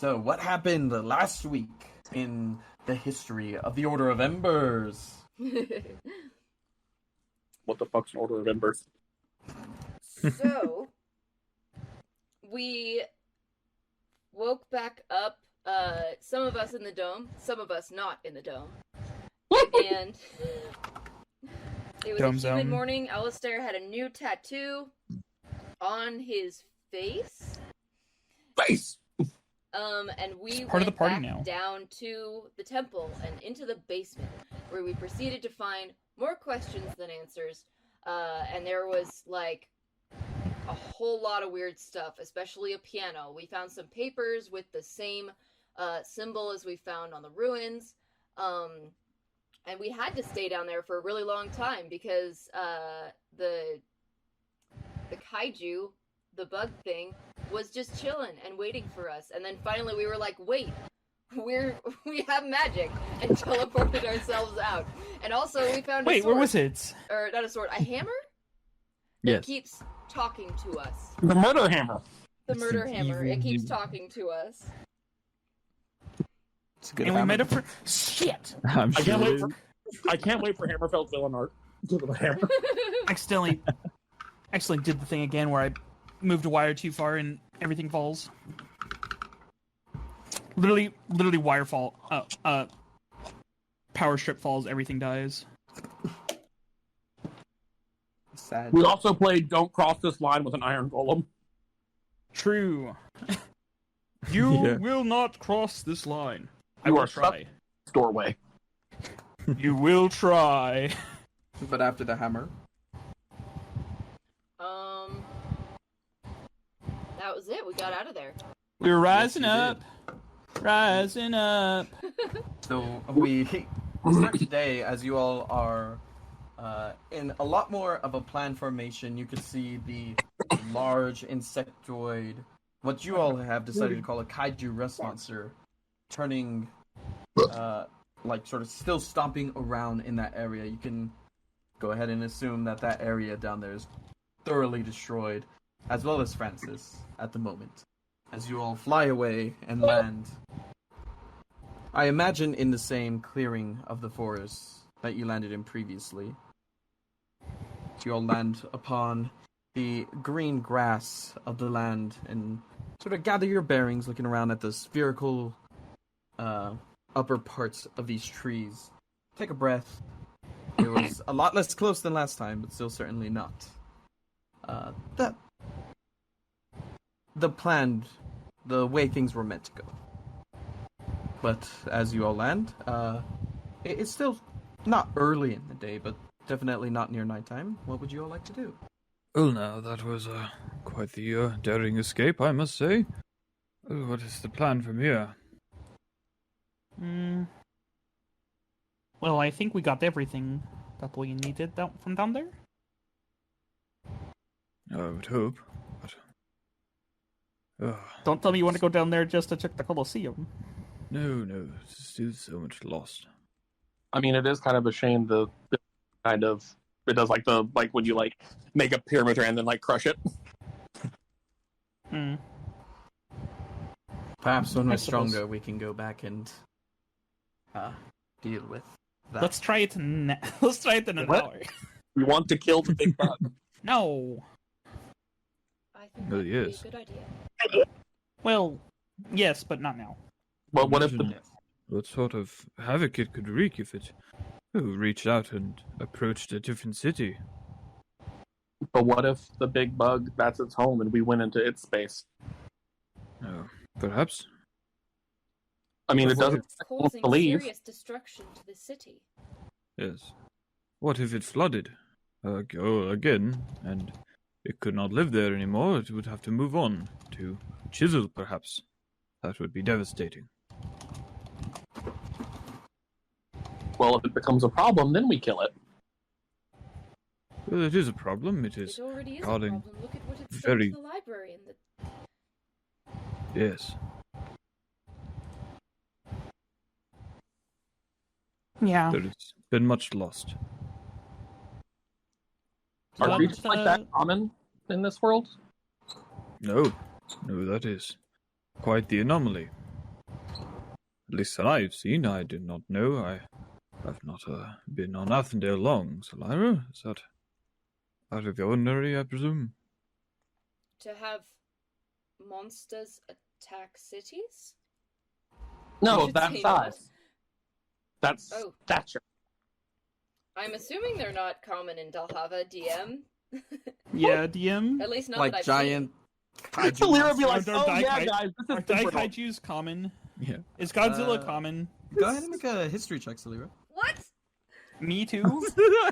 So, what happened last week in the history of the Order of Embers? What the fuck's an Order of Embers? So, we woke back up, some of us in the dome, some of us not in the dome. And it was Dome a zone. humid morning. Alastair had a new tattoo on his face. And we part of the went party back now. down to the temple and into the basement, where we proceeded to find more questions than answers. And there was, like, a whole lot of weird stuff, especially a piano. We found some papers with the same symbol as we found on the ruins. And we had to stay down there for a really long time because the kaiju, the bug thing, was just chilling and waiting for us. And then finally we were like, wait, we have magic, and teleported ourselves out. And also we found a sword. Wait, where was it? Or not a sword, a hammer? Yes. It keeps talking to us. The murder hammer. The It's murder an hammer. evil It keeps evil. talking to us. It's a good And we hammer. made up for shit. I'm I sure can't it wait is. for Hammerfell villain art. To the hammer. Accidentally did the thing again where I moved a wire too far and everything falls. Literally wire fall. Power strip falls. Everything dies. Sad. We also played Don't Cross This Line with an iron golem. True. You Yeah. will not cross this line. I You will are try. Doorway. You will try. But after the hammer, That was it. We got out of there. We're rising you up. Rising up. so we start today as you all are in a lot more of a plan formation. You can see the large insectoid, what you all have decided to call a kaiju rust monster, turning, like sort of still stomping around in that area. You can go ahead and assume that that area down there is thoroughly destroyed, as well as Francis at the moment. As you all fly away and land, I imagine in the same clearing of the forest that you landed in previously. You all land upon the green grass of the land and sort of gather your bearings, looking around at the spherical upper parts of these trees. Take a breath. It was a lot less close than last time, but still certainly not. The way things were meant to go. But as you all land, it's still not early in the day, but definitely not near nighttime. What would you all like to do? Well, now, that was quite the daring escape, I must say. What is the plan from here? Well, I think we got everything that we needed from down there. I would hope, but... Don't tell me you want to go down there just to check the Colosseum. No, there's still so much lost. I mean, it is kind of a shame it does like when you like make a pyramid and then like crush it. Perhaps when I we're suppose. stronger, we can go back and deal with that. Let's try it in an What? hour. We want to kill the big bug. No. I think Well, that would yes. be a good idea. Well, yes, but not now. Well, what if the Imagine what sort of havoc it could wreak if it reached out and approached a different city? big bug that's its home and we went into its space? Perhaps. I mean, it What doesn't Causing believe. serious destruction to the city. Yes. What if it flooded? Go again, and it could not live there anymore. It would have to move on to Chisel, perhaps. That would be devastating. Well, if it becomes a problem, then we kill it. Well, it is a problem. It is It already is a causing problem. Look at what it's very- done to the library and the... yes. Yeah. There has been much lost. Are But, creatures like that common in this world? No, that is quite the anomaly. At least that I've seen. I did not know. I've not been on Athendale long. Selira, is that out of the ordinary, I presume? To have monsters attack cities? No, should that's say not. size. That's Oh. stature. I'm assuming they're not common in Dalhava, DM. Yeah, DM. At least not Like that I've giant kaiju Selira be like, Our oh Dai yeah, Kai- guys, this Are is Dai super dope." Kaiju's common? Yeah. Is Godzilla common? seen. Go ahead and make a history check, Selira. What? Me too. I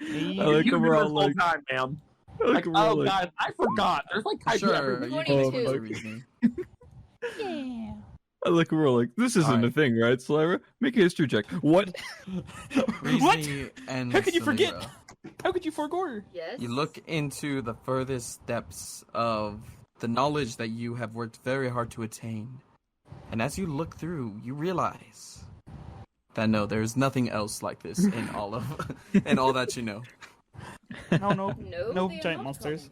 like You them knew all this whole like, time, man. I like Like, them all oh, like, guys, I forgot. There's like kaiju Sure, everywhere. you 22. can make a reasoning. Yeah. I like them all like, this isn't a Alright. thing, right, Selira? Make a history check. What? What? Reezni and How could you forget? Selira, How could you forego? Yes. you look into the furthest depths of the knowledge that you have worked very hard to attain. And as you look through, you realize that no, there's nothing else like this in all of in all that you know. No, No, no they are giant not monsters.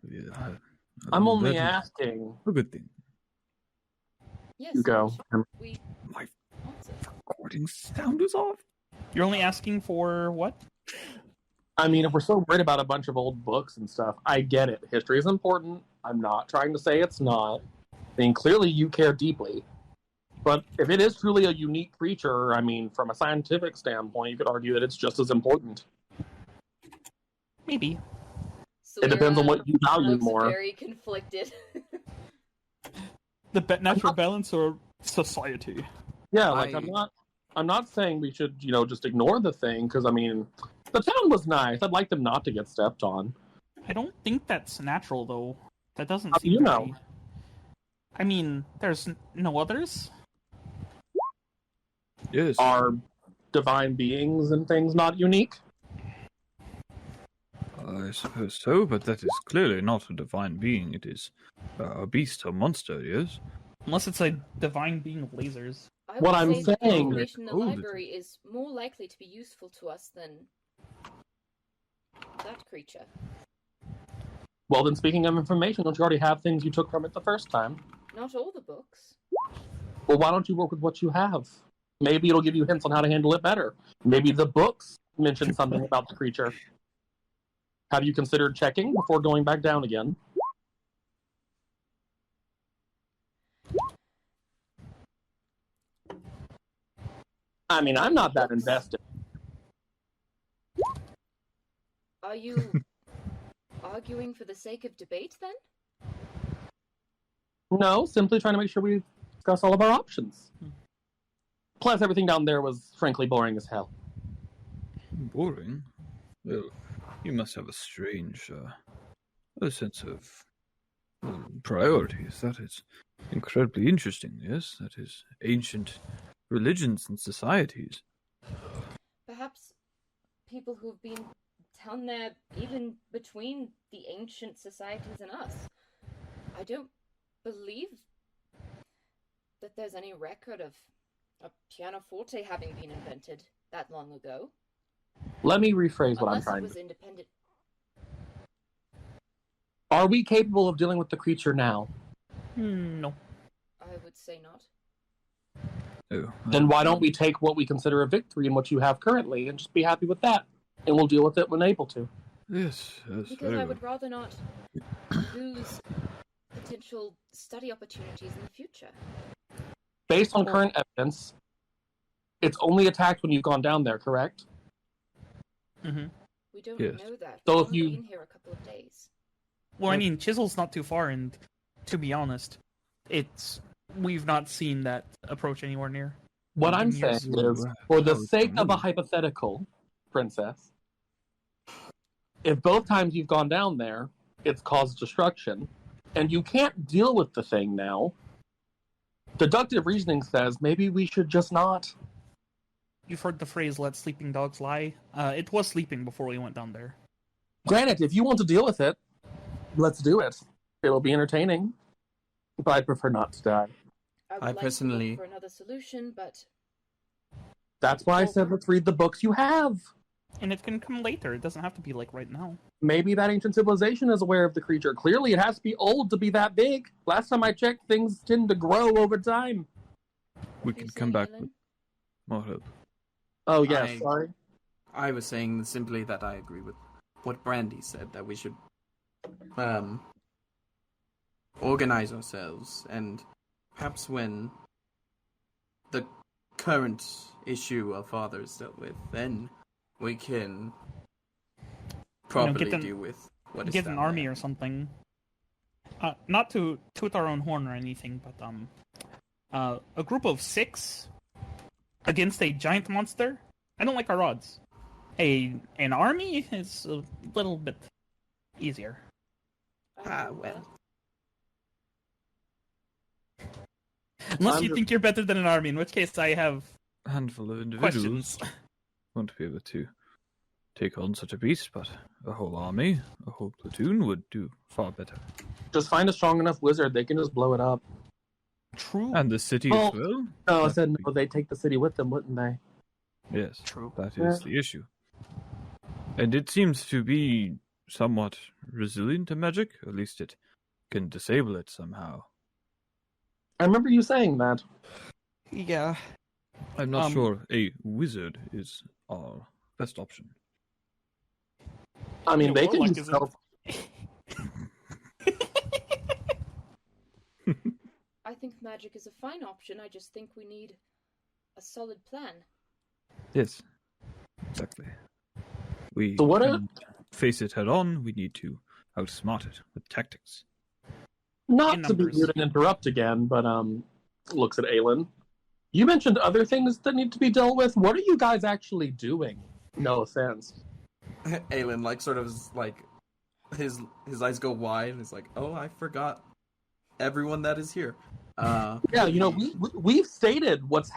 common. Yeah, I'm only that is asking. a good thing. Yes. You go. We My answer. recording sound is off. You're only asking for what? I mean, if we're so worried about a bunch of old books and stuff, I get it. History is important. I'm not trying to say it's not. I mean, clearly you care deeply. But if it is truly a unique creature, I mean, from a scientific standpoint, you could argue that it's just as important. Maybe. So It depends on what you value looks more. very conflicted. The natural balance or society? Yeah, like I- I'm not saying we should, just ignore the thing, because I mean, the town was nice. I'd like them not to get stepped on. I don't think that's natural, though. That doesn't How do seem you know? very- I mean, there's no others. Yes. Are divine beings and things not unique? I suppose so, but that is clearly not a divine being. It is a beast, a monster, yes? Unless it's a divine being of lasers. I What would I'm say the saying- information in the Oh, the- library is more likely to be useful to us than that creature. Well, then, speaking of information, don't you already have things you took from it the first time? Not all the books. Well, why don't you work with what you have? Maybe it'll give you hints on how to handle it better. Maybe the books mention something about the creature. Have you considered checking before going back down again? I mean, I'm not that invested. Are you arguing for the sake of debate, then? No, simply trying to make sure we discuss all of our options. Plus, everything down there was frankly boring as hell. Boring? Well, you must have a strange a sense of priorities. That is incredibly interesting, yes? That is ancient religions and societies. Perhaps people who've been down there even between the ancient societies and us. I don't believe that there's any record of a pianoforte having been invented that long ago. Let me rephrase what I'm Unless it trying was to. independent. Are we capable of dealing with the creature now? No. I would say not. Oh, Then why don't we take what we consider a victory in what you have currently and just be happy with that? And we'll deal with it when able to. yes, Because very I well. would rather not lose potential study opportunities in the future. Based on current evidence, it's only attacked when you've gone down there, correct? Mm-hmm. We don't Yes. know that. So We've if only you- been here a couple of days. Well, I mean, Chisel's not too far, and to be honest, we've not seen that approach anywhere near. What I'm saying Yes. is, for the How is sake that of a moving? hypothetical, Princess, if both times you've gone down there, it's caused destruction, and you can't deal with the thing now, deductive reasoning says maybe we should just not. You've heard the phrase "let sleeping dogs lie." It was sleeping before we went down there. Granted, if you want to deal with it, let's do it. It'll be entertaining, but I'd prefer not to die. I would I like to personally- look for another solution, but That's why I said let's read the books you have. And it can come later. It doesn't have to be like right now. Maybe that ancient civilization is aware of the creature. Clearly, it has to be old to be that big. Last time I checked, things tend to grow over time. We What are you can come saying, back Aelin? with more help. Oh, yes, sorry. I was saying simply that I agree with what Brandy said, that we should organize ourselves, and perhaps when the current issue our fathers dealt with, then we can properly deal with what is Get an down army there. or something. Not to toot our own horn or anything, but a group of 6 against a giant monster. I don't like our odds. An army is a little bit easier. Well. Unless you think you're better than an army, in which case I have A handful of individuals questions. won't be able to take on such a beast, but a whole army, a whole platoon would do far better. Just find a strong enough wizard, they can just blow it up. True. And the city Well, as well? No, I That said would no, they'd take the city with them, wouldn't they? Yes, True. that is the issue. And it seems to be somewhat resilient to magic, at least it can disable it somehow. I remember you saying that. Yeah. I'm not sure a wizard is our best option. I mean, Yeah, they can warlock use isn't- help. I think magic is a fine option. I just think we need a solid plan. Yes, exactly. We So what can face it head on, we need to outsmart it with tactics. Not In to be numbers. rude and interrupt again, but looks at Aelin. You mentioned other things that need to be dealt with. What are you guys actually doing? No offense. Aelin, like, sort of, is, like, his eyes go wide, and he's like, oh, I forgot everyone that is here. Yeah, you know, we've stated what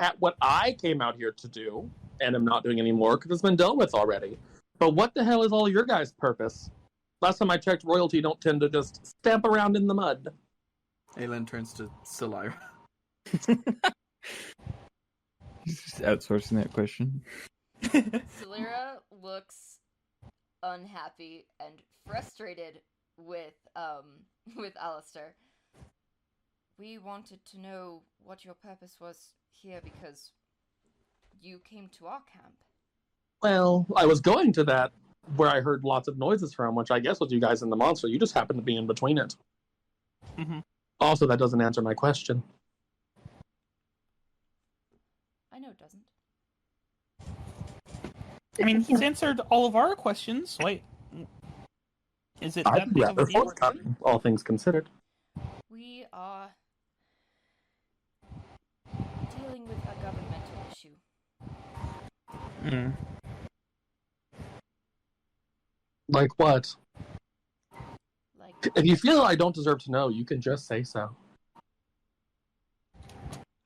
I came out here to do, and am not doing anymore because it's been dealt with already. But what the hell is all your guys' purpose? Last time I checked, royalty don't tend to just stamp around in the mud. Aelin turns to Celira. He's just outsourcing that question. Celira looks unhappy and frustrated with Alastair. We wanted to know what your purpose was here because you came to our camp. Well, I was going to that where I heard lots of noises from, which I guess was you guys in the monster. You just happened to be in between it. Mm-hmm. Also, that doesn't answer my question. I know it doesn't. I mean, he's answered all of our questions. Wait. Is it I'd that be big of a rather deal? forthcoming, all things considered. We are dealing with a governmental issue. Hmm. Like what? Like, If you feel I don't deserve to know, you can just say so.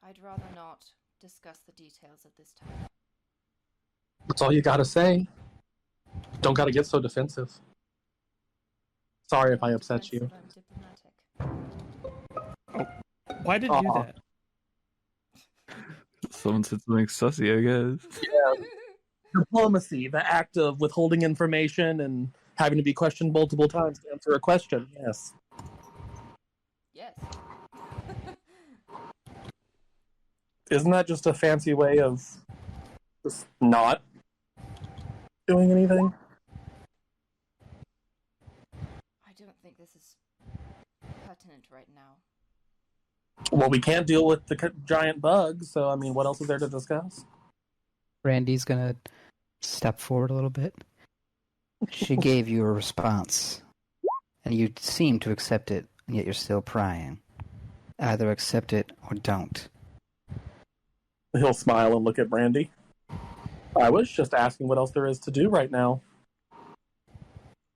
I'd rather not discuss the details at this time. That's all you gotta say. Don't gotta get so defensive. Sorry if I upset you. Defensive and diplomatic. Why did you do Aw. that? Someone said something sussy, I guess. Diplomacy, the act of withholding information and having to be questioned multiple times to answer a question. Yes. Yes. Isn't that just a fancy way of just not doing anything? I don't think this is pertinent right now. Well, we can't deal with the giant bugs, so I mean, what else is there to discuss? Randy's gonna step forward a little bit. She gave you a response, and you seem to accept it, and yet you're still prying. Either accept it or don't. He'll smile and look at Brandy. I was just asking what else there is to do right now.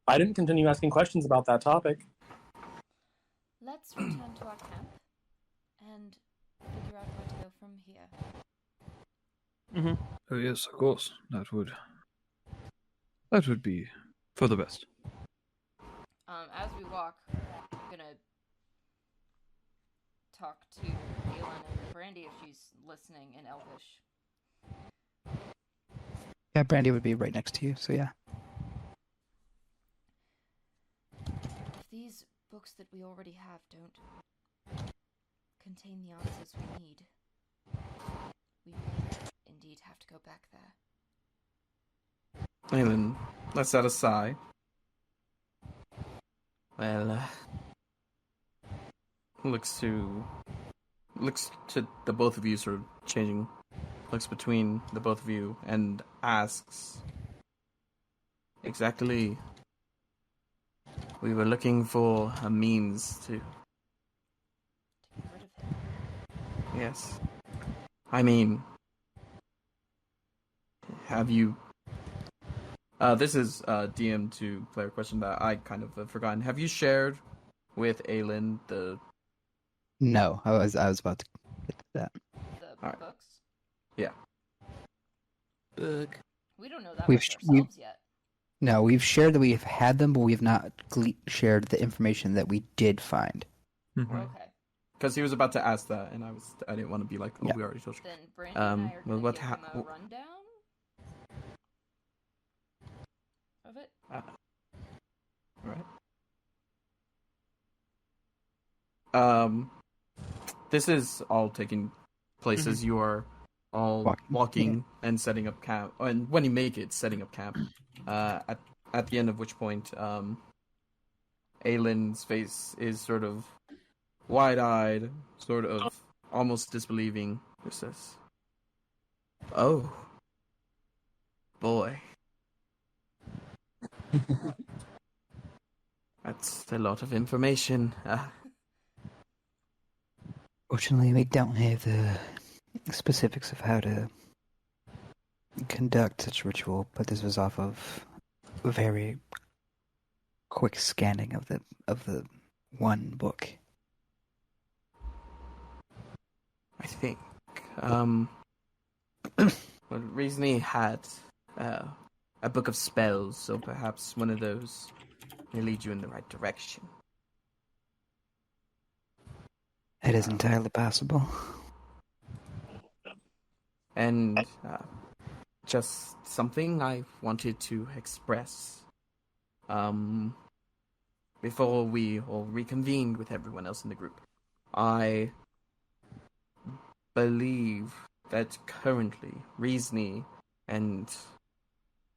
I didn't continue asking questions about that topic. Let's return to our camp and figure out where to go from here. Mm-hmm. Oh yes, of course. That would be for the best. As we walk, I'm gonna talk to Aelin and Brandy if she's listening in Elvish. Yeah, Brandy would be right next to you, so yeah. If these books that we already have don't contain the answers we need, we may indeed have to go back there. Aelin lets out a sigh. Well, looks to the both of you, sort of changing looks between the both of you and asks, exactly, we were looking for a means to Get rid of him. yes, I mean, have you this is DM to player question that I kind of have forgotten. Have you shared with Aelin the No, I was about to get to that. The Alright. books? Yeah. Book. We don't know that We've- much we've- ourselves yet. No, we've shared that we've had them, but we've not shared the information that we did find. Mhm. Okay. because he was about to ask that, and I didn't want to be like, oh, Yeah. we already told you. Then Brandy and I are well, going to what give him a rundown of it. Right. This is all taking place as you are all walking and setting up camp, and when you make it, setting up camp. At the end of which point, Aylin's face is sort of wide-eyed, sort of almost disbelieving. Who says, "Oh, boy, that's a lot of information." Fortunately, we don't have the specifics of how to conduct such ritual, but this was off of a very quick scanning of the one book. I think, well, Reezni had a book of spells, so perhaps one of those may lead you in the right direction. It is entirely possible. And just something I wanted to express before we all reconvened with everyone else in the group. I believe that currently Reezni and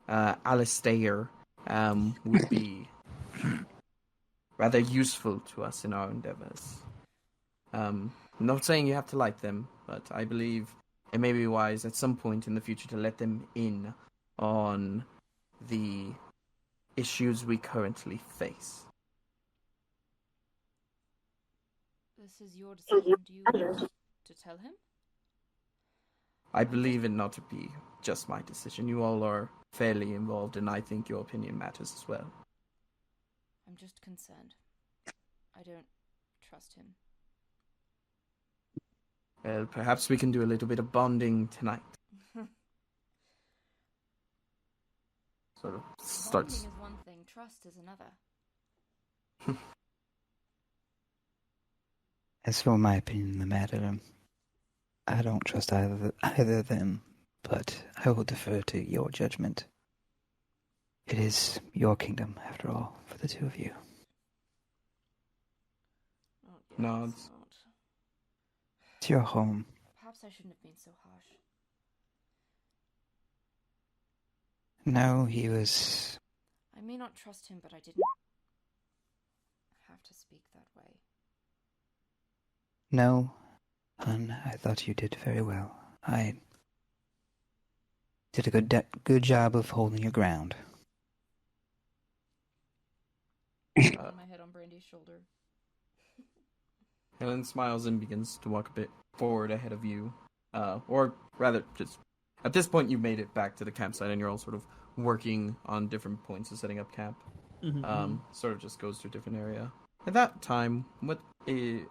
Alastair would be rather useful to us in our endeavors. Not saying you have to like them, but I believe it may be wise at some point in the future to let them in on the issues we currently face. This is your decision. Do you want to tell him? I believe it not to be just my decision. You all are fairly involved, and I think your opinion matters as well. I'm just concerned. I don't trust him. Well, perhaps we can do a little bit of bonding tonight. Sort of starts. Bonding is one thing, trust is another. As for my opinion in the matter, I don't trust either of them, but I will defer to your judgment. It is your kingdom, after all, for the two of you. Oh, Nods. it's not. It's your home. Perhaps I shouldn't have been so harsh. No, he was... I may not trust him, but I didn't have to speak that way. No, hun, I thought you did very well. I did a good job of holding your ground. Put my head on Brandy's shoulder. Helen smiles and begins to walk a bit forward ahead of you. Or rather, just at this point, you've made it back to the campsite and you're all sort of working on different points of setting up camp. Sort of just goes to a different area. At that time, what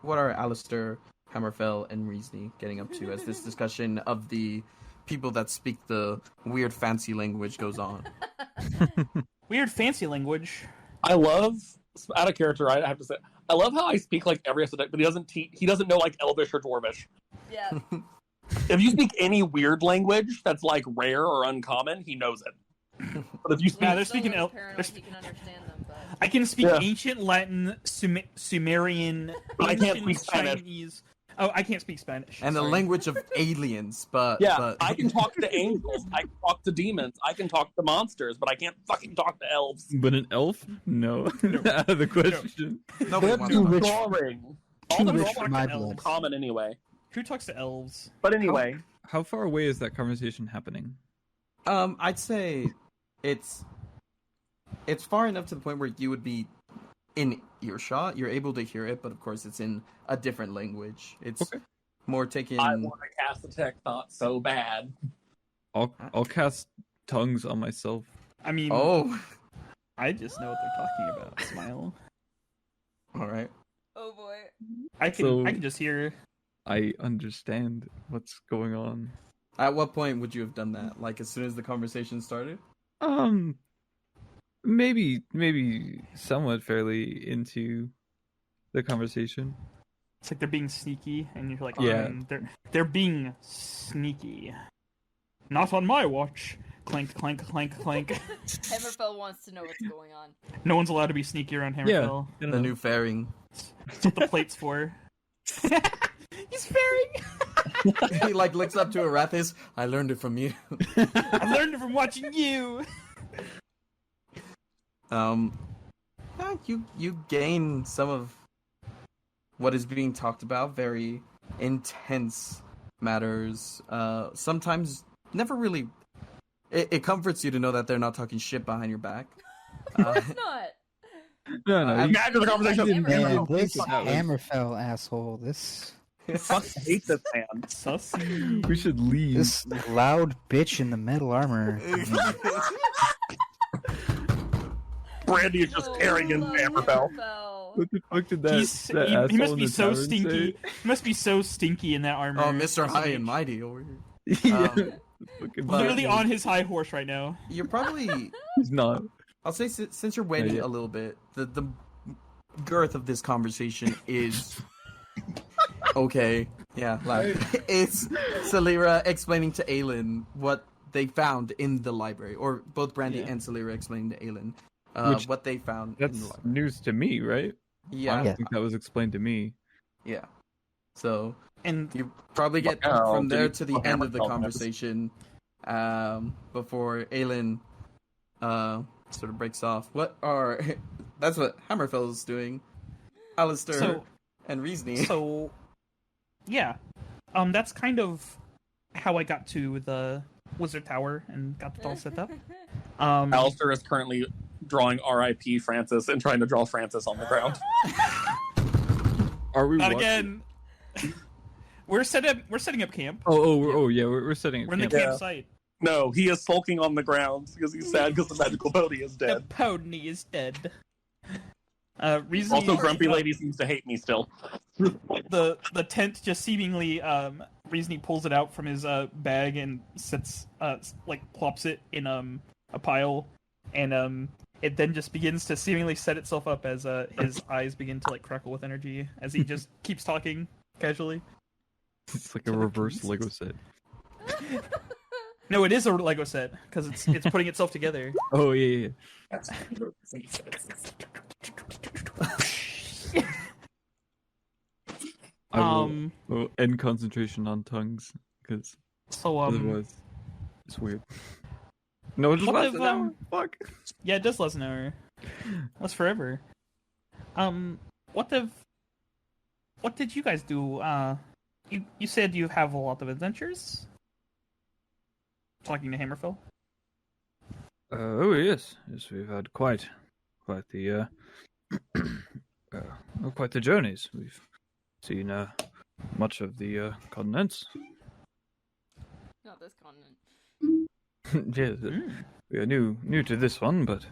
are Alastair, Hammerfell, and Reezni getting up to as this discussion of the people that speak the weird fancy language goes on? Weird fancy language. I love, out of character, I have to say, I love how I speak like every episode, but he doesn't know like Elvish or Dwarvish. Yeah. If you speak any weird language that's like rare or uncommon, he knows it. But if you speak, Yeah, they're speaking Apparently, he can understand them, but I can speak Yeah. ancient Latin, Sumerian, But I can't ancient speak Spanish. Chinese. Oh, I can't speak Spanish. And the sorry. language of aliens, but yeah, but I can talk to angels, I can talk to demons, I can talk to monsters, but I can't fucking talk to elves. But an elf? No. Out of the question. nobody They're wants too that. rich- boring. All too the rich normal for my people are blood. common anyway. Who talks to elves? But anyway, How far away is that conversation happening? I'd say it's far enough to the point where you would be in earshot. You're able to hear it, but of course it's in a different language. It's Okay. more taken. I want to cast a tech thought so bad. I'll cast tongues on myself. I mean, Oh, I just know what they're talking about. Smile. all right. oh boy. I can So- I can just hear. I understand what's going on. At what point would you have done that? Like as soon as the conversation started? Maybe somewhat fairly into the conversation. It's like they're being sneaky, and you're like, Yeah. they're being sneaky. Not on my watch. Clank, clank, clank, clank. Hammerfell wants to know what's going on. No one's allowed to be sneaky around Hammerfell. The new fairing. That's what the plate's for. He's fairing. He like looks up to Arathis. I learned it from you. I learned it from watching you. Yeah, you gain some of what is being talked about. Very intense matters. Sometimes never really. It comforts you to know that they're not talking shit behind your back. Of course not. No, I- you Imagine the conversation. didn't Hammerfell. Man, think this that was- Hammerfell asshole. This Fuck, I hate this man. Sussy. We should leave. this loud bitch in the metal armor. Brandy is just Oh, tearing into love Hammerfell. Hammerfell. What the fuck did that? He's, that he asshole must in be the so tavern stinky. say? He must be so stinky in that armor. Oh, Mr. High Such and a- Mighty over here. Yeah. Um, Fucking Literally bastard. on his high horse right now. You're probably. He's not. I'll say since you're waiting yeah. a little bit, the girth of this conversation is okay. Yeah, like it's Celira explaining to Aelin what they found in the library, or both Brandy Yeah. and Celira explaining to Aelin Which- what they found in the That's library. news to me, right? I Yeah, don't Yeah. think that was explained to me. yeah. So And you probably get Oh, from there dude. to the Fuck end of the Hammerfell. conversation before Aelin sort of breaks off. What are that's what Hammerfell's doing. Alastair so, and Reezni. so, yeah. That's kind of how I got to the Wizard Tower and got it all set up. Alastair is currently drawing R.I.P. Francis and trying to draw Francis on the ground. Are we? Not watching- again. We're setting up camp. Yeah, we're setting. We're in the camp. campsite. No, he is sulking on the ground because he's sad because the magical pony is The dead. pony is dead. Reezy, Also, Grumpy Lady seems to hate me still. the tent just seemingly Reezy pulls it out from his bag and sits plops it in a pile, and it then just begins to seemingly set itself up as his eyes begin to crackle with energy as he just keeps talking casually. It's like a reverse Lego set. No, it is a Lego set because it's putting itself together. Oh yeah. I will end concentration on tongues because So otherwise it's weird. No, just What less if, than an hour. Fuck. yeah, it does last an hour. That's forever. What did you guys do? You said you have a lot of adventures. Talking to Hammerfell. Oh yes, we've had quite the quite the journeys. We've seen much of the continents. Not this continent. Yes, we are new to this one, but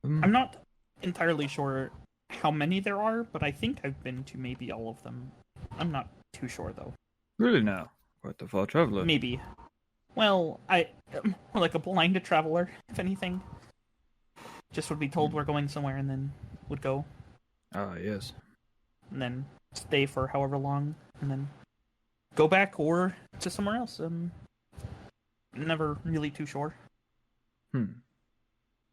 I'm not entirely sure how many there are, but I think I've been to maybe all of them. I'm not too sure though. really now quite the far traveler. Maybe. Well, I more like a blind traveler, if anything. Just would be told we're going somewhere and then would go Ah yes. and then stay for however long and then go back or to somewhere else. Never really too sure.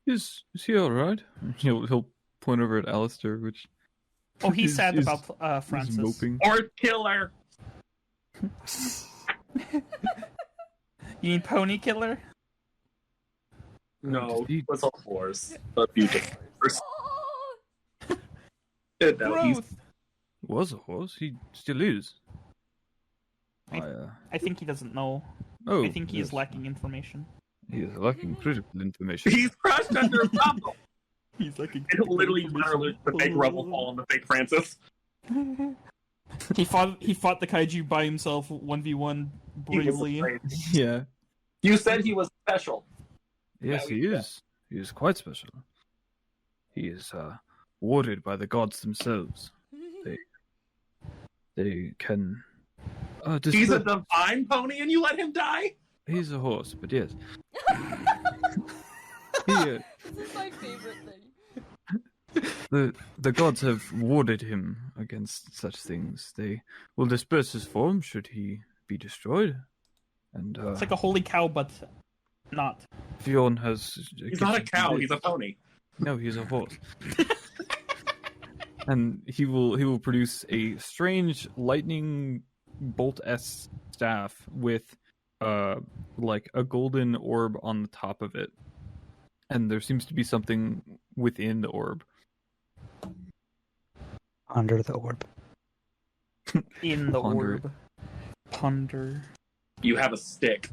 Is he all right? He'll point over at Alastair, which. Oh, he's sad is about Francis. moping. Or killer. You mean Pony Killer? No, Did he- it was a horse. A few different horse. No, he's Growth. Was a horse. He still is. I think he doesn't know. Oh, I think he is yes. lacking information. He is lacking critical information. crushed under a bubble. He's lacking. It literally the fake rubble fall on the fake Francis. He fought the kaiju by himself 1v1 He was bravely. afraid. Yeah. You said he was special. Yes, Yeah, he is. He is quite special. He is warded by the gods themselves. They can. He's a divine pony, and you let him die. He's a horse, but yes. This is my favorite thing. The gods have warded him against such things. They will disperse his form should he be destroyed. And It's like a holy cow, but not. Fionn has. He's not a cow. He's a pony. No, he's a horse. And he will produce a strange lightning bolt-esque staff with like a golden orb on the top of it. And there seems to be something within the orb. Under the orb. In the Ponder. orb. Ponder. You have a stick.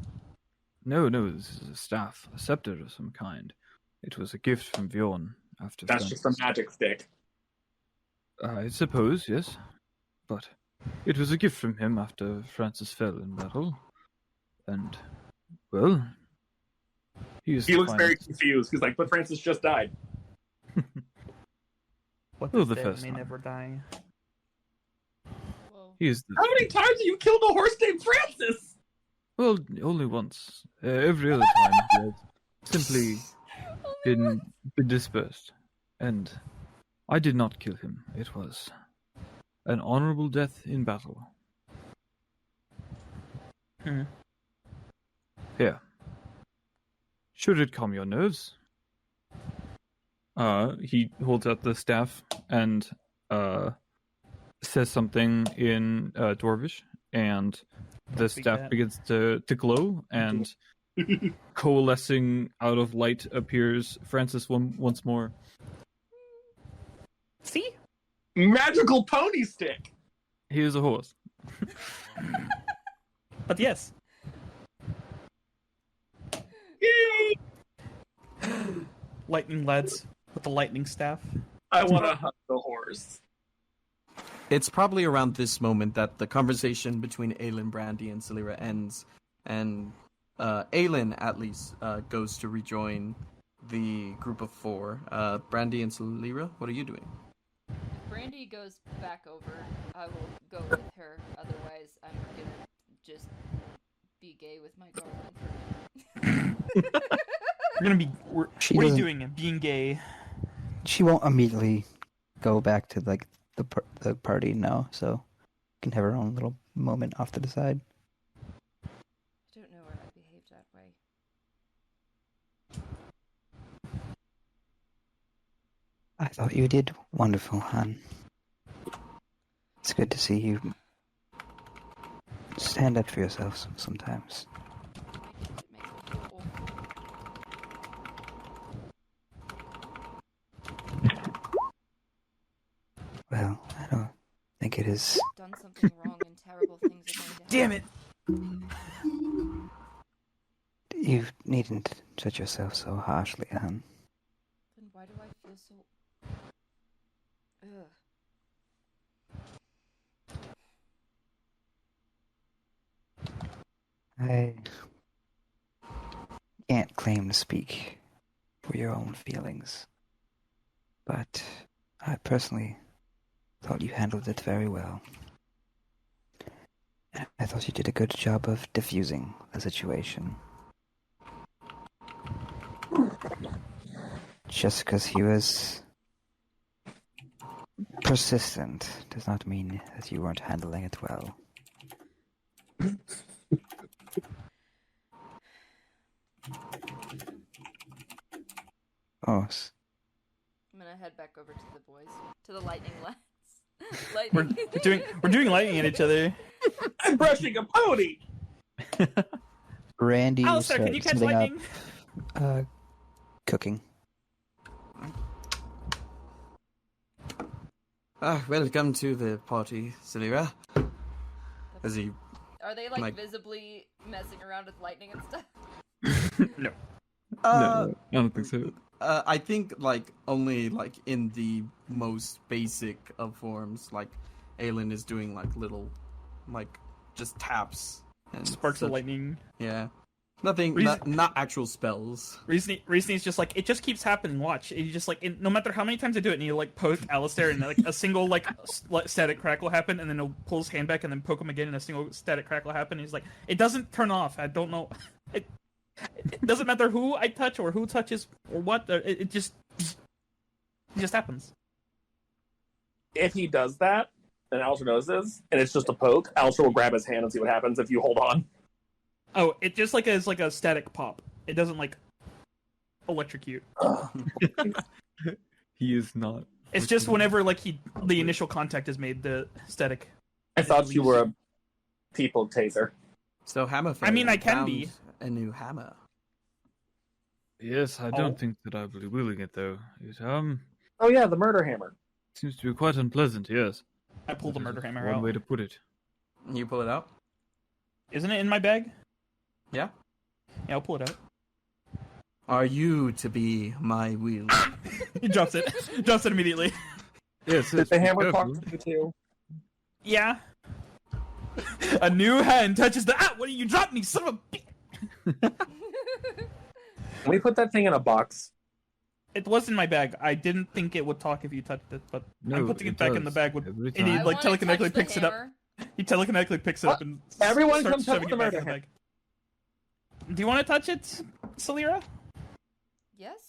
No, this is a staff, a scepter of some kind. It was a gift from Bjorn after That's just a magic stick. I suppose, yes. But it was a gift from him after Francis fell in battle. And, well, he looks very confused. He's like, but Francis just died. What Oh, is the dead first may time. never die. Whoa. He is How many times have you killed a horse named Francis? well, only once. Every other time he has simply been dispersed. And I did not kill him. It was an honorable death in battle. Here. Should it calm your nerves? He holds out the staff and says something in Dwarvish, and the Speak staff that. begins to glow, and coalescing out of light appears Francis once more. See? Magical pony stick. He is a horse. But yes. Yay! Lightning lads with the lightning staff. I want to hug the horse. It's probably around this moment that the conversation between Aelin, Brandy, and Celira ends, and Aelin, at least, goes to rejoin the group of four. Brandy and Celira, what are you doing? If Brandy goes back over, I will go with her. Otherwise, I'm gonna just be gay with my girlfriend for a minute. We're gonna be. What She are you doesn't- doing? Being gay? She won't immediately go back to like the party now, so can have her own little moment off to the side. I don't know where I behaved that way. I thought you did wonderful, Han. It's good to see you stand up for yourself sometimes. It makes me feel awful. Well, I don't think it is. Done something wrong and terrible things are going to happen. Damn it! You needn't judge yourself so harshly, Han. Then why do I feel so... Ugh. I can't claim to speak for your own feelings, but I personally thought you handled it very well. I thought you did a good job of diffusing the situation. Just because he was persistent does not mean that you weren't handling it well. Oh, I'm gonna head back over to the boys, to the lightning lads. We're lightning. we're doing lightning at each other. I'm brushing a pony. Randy, Alastair, can you catch something lightning? up. Cooking. Welcome to the party, Celira. As he Are they like Like- visibly messing around with lightning and stuff? No. No, I don't think so. I think like only like in the most basic of forms, like Aelin is doing like little, like just taps and Sparks of such. lightning. Yeah, nothing, not actual spells. Reezy's just like, it just keeps happening. Watch. And you just like, no matter how many times I do it, and you like poke Alastair, and like a single like static crack will happen, and then he'll pull his hand back, and then poke him again, and a single static crack will happen. And he's like, it doesn't turn off. I don't know. It doesn't matter who I touch or who touches or what. It just happens. If he does that, and Alistair knows this, and it's just a poke, Alistair will grab his hand and see what happens if you hold on. Oh, it just like is like a static pop. It doesn't like electrocute. He is not. It's just whenever like the initial contact is made, the static. I thought you were a people taser. So Hammerfell. I mean, I can found be. a new hammer. Yes, I Oh. don't think that I'll be wielding it though. It Oh yeah, the murder hammer. seems to be quite unpleasant. Yes. I pulled the That is murder hammer one out. way to put it. You pull it out. Isn't it in my bag? Yeah. Yeah, I'll pull it out. Are you to be my wielder? He drops it. Drops it immediately. Yes. Did the hammer talk to you too? Yeah. A new hand touches the. What do you drop me, son of a bitch? Can we put that thing in a box? It was in my bag. I didn't think it would talk if you touched it, but I'm No, putting it it back in does. the bag with. Every And he time. like I wanna telekinetically touch the picks it up. hammer. He telekinetically picks it up and Everyone starts come touch shoving the it back murder in the hammer. bag. Do you want to touch it, Celira? Yes.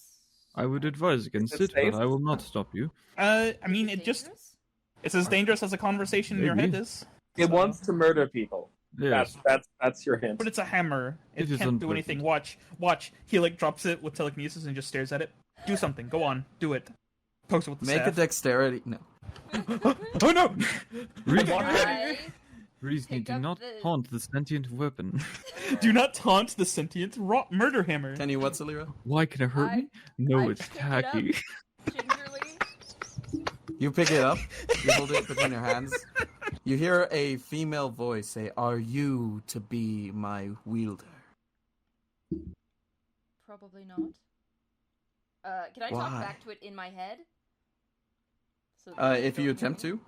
I would advise against it it, safe? but I will not stop you. I mean, Is it just. dangerous? It's as dangerous as a conversation in your head Maybe. is. It So- wants to murder people. Yes. That's your hint. But it's a hammer. It It is can't do unpleasant. anything. Watch. He like drops it with telekinesis and just stares at it. Do something. Go on. Do it. Pokes it with the Make a staff. dexterity. No. Oh no! I Reezni, pick do up not the- taunt the sentient weapon. Do not taunt the sentient murder hammer. Can you what, Celira? Why can it hurt I- me? No, I it's pick it up. tacky. gingerly. You pick it up. You hold it between your hands. You hear a female voice say, "Are you to be my wielder?" Probably not. Can I talk Why? back to it in my head? So that they If you don't hear attempt me? to,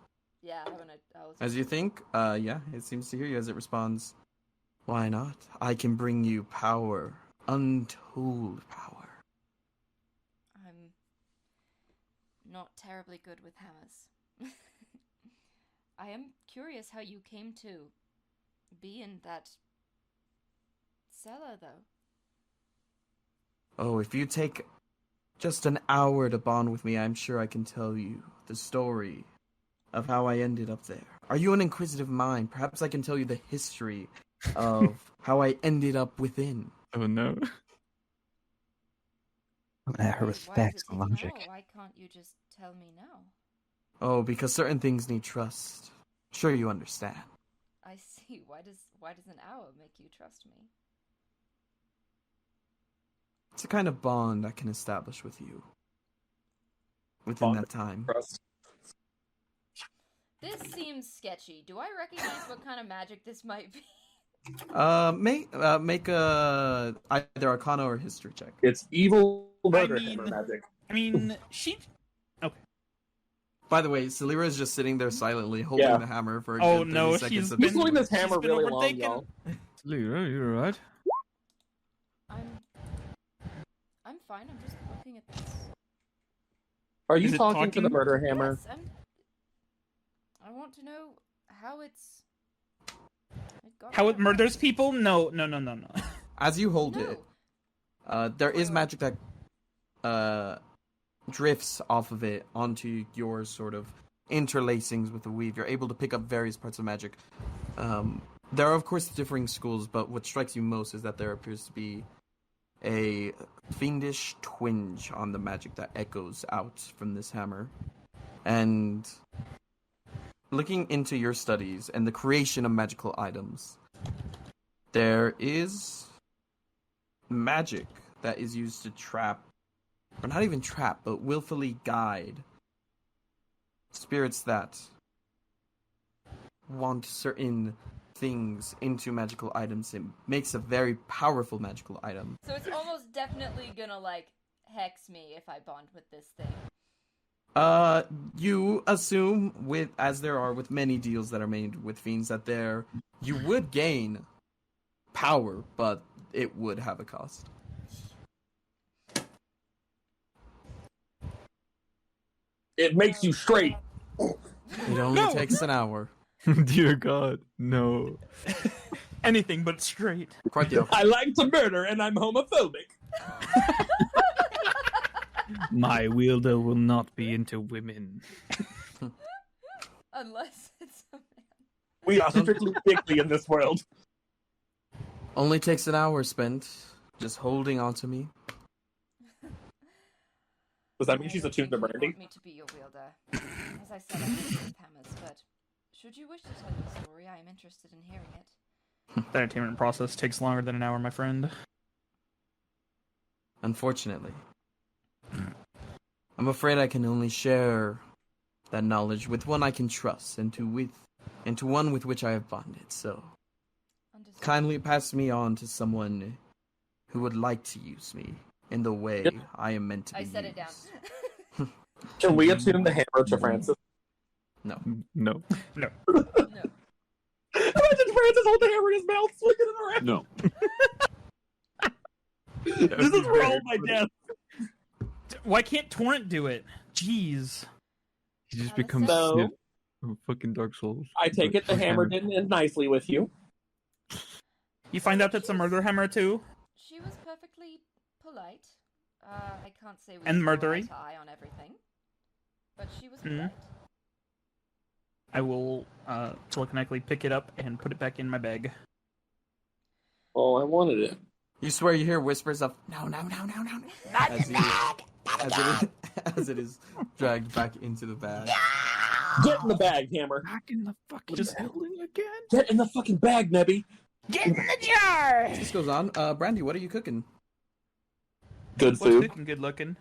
Yeah, I'm gonna. I was. as you think, yeah, it seems to hear you as it responds, "Why not? I can bring you power, untold power." I'm not terribly good with hammers. I am curious how you came to be in that cellar, though. Oh, if you take just an hour to bond with me, I'm sure I can tell you the story of how I ended up there. Are you an inquisitive mind? Perhaps I can tell you the history of how I ended up within. Oh no. I'm gonna hit her with Why does facts it and take an logic. hour? Why can't you just tell me now? Oh, because certain things need trust. Sure you understand. I see. Why does an hour make you trust me? It's a kind of bond I can establish with you. Within Bond. that time. Trust. This seems sketchy. Do I recognize what kind of magic this might be? Make a either Arcana or History check. It's evil murder mean- hammer magic. I mean, she. By the way, Celira is just sitting there silently holding Yeah. the hammer for a Oh, good 30 no, seconds. she's of been- He's holding this hammer She's been really long, overtaken. y'all. Lira, you're right. I'm fine. I'm just looking at this. Are Is you it talking to the talking? murder hammer? Yes, I want to know how it's. How it murders people? No. As you hold No. it, there is magic that drifts off of it onto your sort of interlacings with the weave. You're able to pick up various parts of magic. There are, of course, differing schools, but what strikes you most is that there appears to be a fiendish twinge on the magic that echoes out from this hammer. And looking into your studies and the creation of magical items, there is magic that is used to trap, or not even trap, but willfully guide spirits that want certain things into magical items. It makes a very powerful magical item. So it's almost definitely gonna, like, hex me if I bond with this thing. You assume, as there are with many deals that are made with fiends, that you would gain power, but it would have a cost. It makes you straight. It only takes an hour. Dear God, no. Anything but straight. Quite the opposite. I like to murder and I'm homophobic. My wielder will not be into women. Unless it's a man. We are strictly dickly in this world. Only takes an hour spent just holding on to me. Does that mean she's I attuned to don't think you Brandy? want me to be your wielder. As I said, I'm good with hammers, but should you wish to tell your story, I am interested in hearing it. The entertainment process takes longer than an hour, my friend. Unfortunately. I'm afraid I can only share that knowledge with one I can trust, and to one with which I have bonded, so Understood. kindly pass me on to someone who would like to use me in the way I am meant to be I set it down. used. Can we attune the hammer to Francis? No. No. No. Imagine Francis hold the hammer in his mouth, swinging it around. No. This is where all my death. Why can't Torrent do it? Jeez. He just Alastair? becomes So- Sith from fucking Dark Souls. I take it the hammer didn't end nicely with you. You find out it's a murder hammer too? She was perfectly polite. I can't say we And saw eye murdery? to eye on everything, but she was Mhm. polite. I will telekinetically pick it up and put it back in my bag. Oh, I wanted it. You swear you hear whispers of no, as it is dragged back into the bag. Get in the bag, hammer. Back in the fucking building again? Get in the fucking bag, Nebby. Get in the jar! This goes on. Brandy, what are you cooking? Good What's food. looking good looking?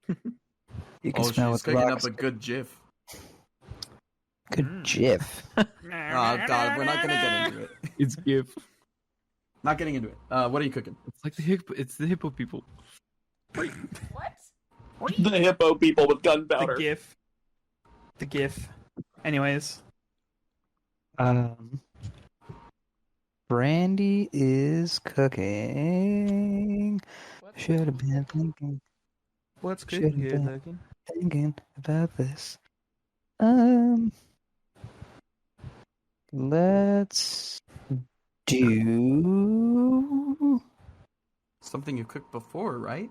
You can Oh, smell she's what the cooking rocks. up a good jiff. Good jiff. Oh God, we're not gonna get into it. It's GIF. Not getting into it. What are you cooking? It's like it's the hippo people. What? The hippo people with The gunpowder. GIF. The GIF. Anyways. Brandy is cooking. What? Should have been What's Should've good been. looking? thinking about this. Let's do. Something you cooked before, right?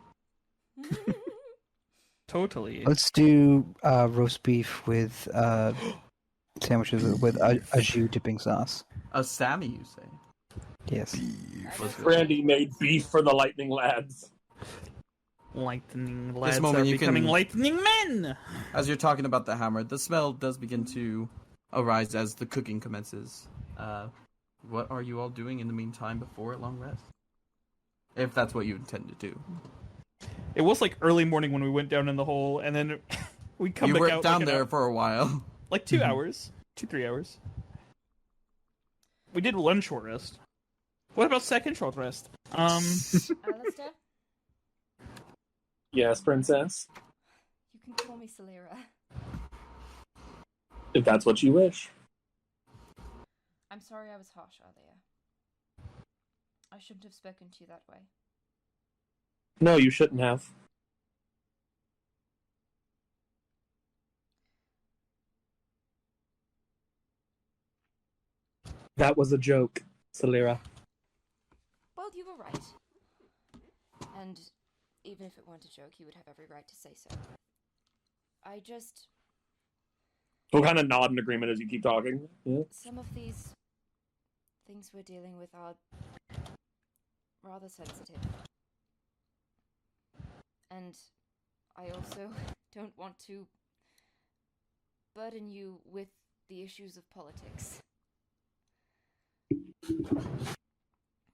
Totally. Let's do roast beef with sandwiches with au jus dipping sauce. A Sammy, you say? Yes. Brandy made beef for the lightning lads. Lightning lads moment are you becoming can- lightning men! As you're talking about the hammer, the smell does begin to arise as the cooking commences. What are you all doing in the meantime before a long rest? If that's what you intend to do. It was like early morning when we went down in the hole, and then we come You back were out down like there for a while. like 2 hours. 2-3 hours. We did one short rest. What about second short rest? Alastair, Yes, princess. you can call me Celera. If that's what you wish. I'm sorry I was harsh earlier. I shouldn't have spoken to you that way. No, you shouldn't have. That was a joke, Celera. Well, you were right. And even if it weren't a joke, you would have every right to say so. I just... We'll kind of nod in agreement as you keep talking. Yeah. Some of these things we're dealing with are rather sensitive. And I also don't want to burden you with the issues of politics.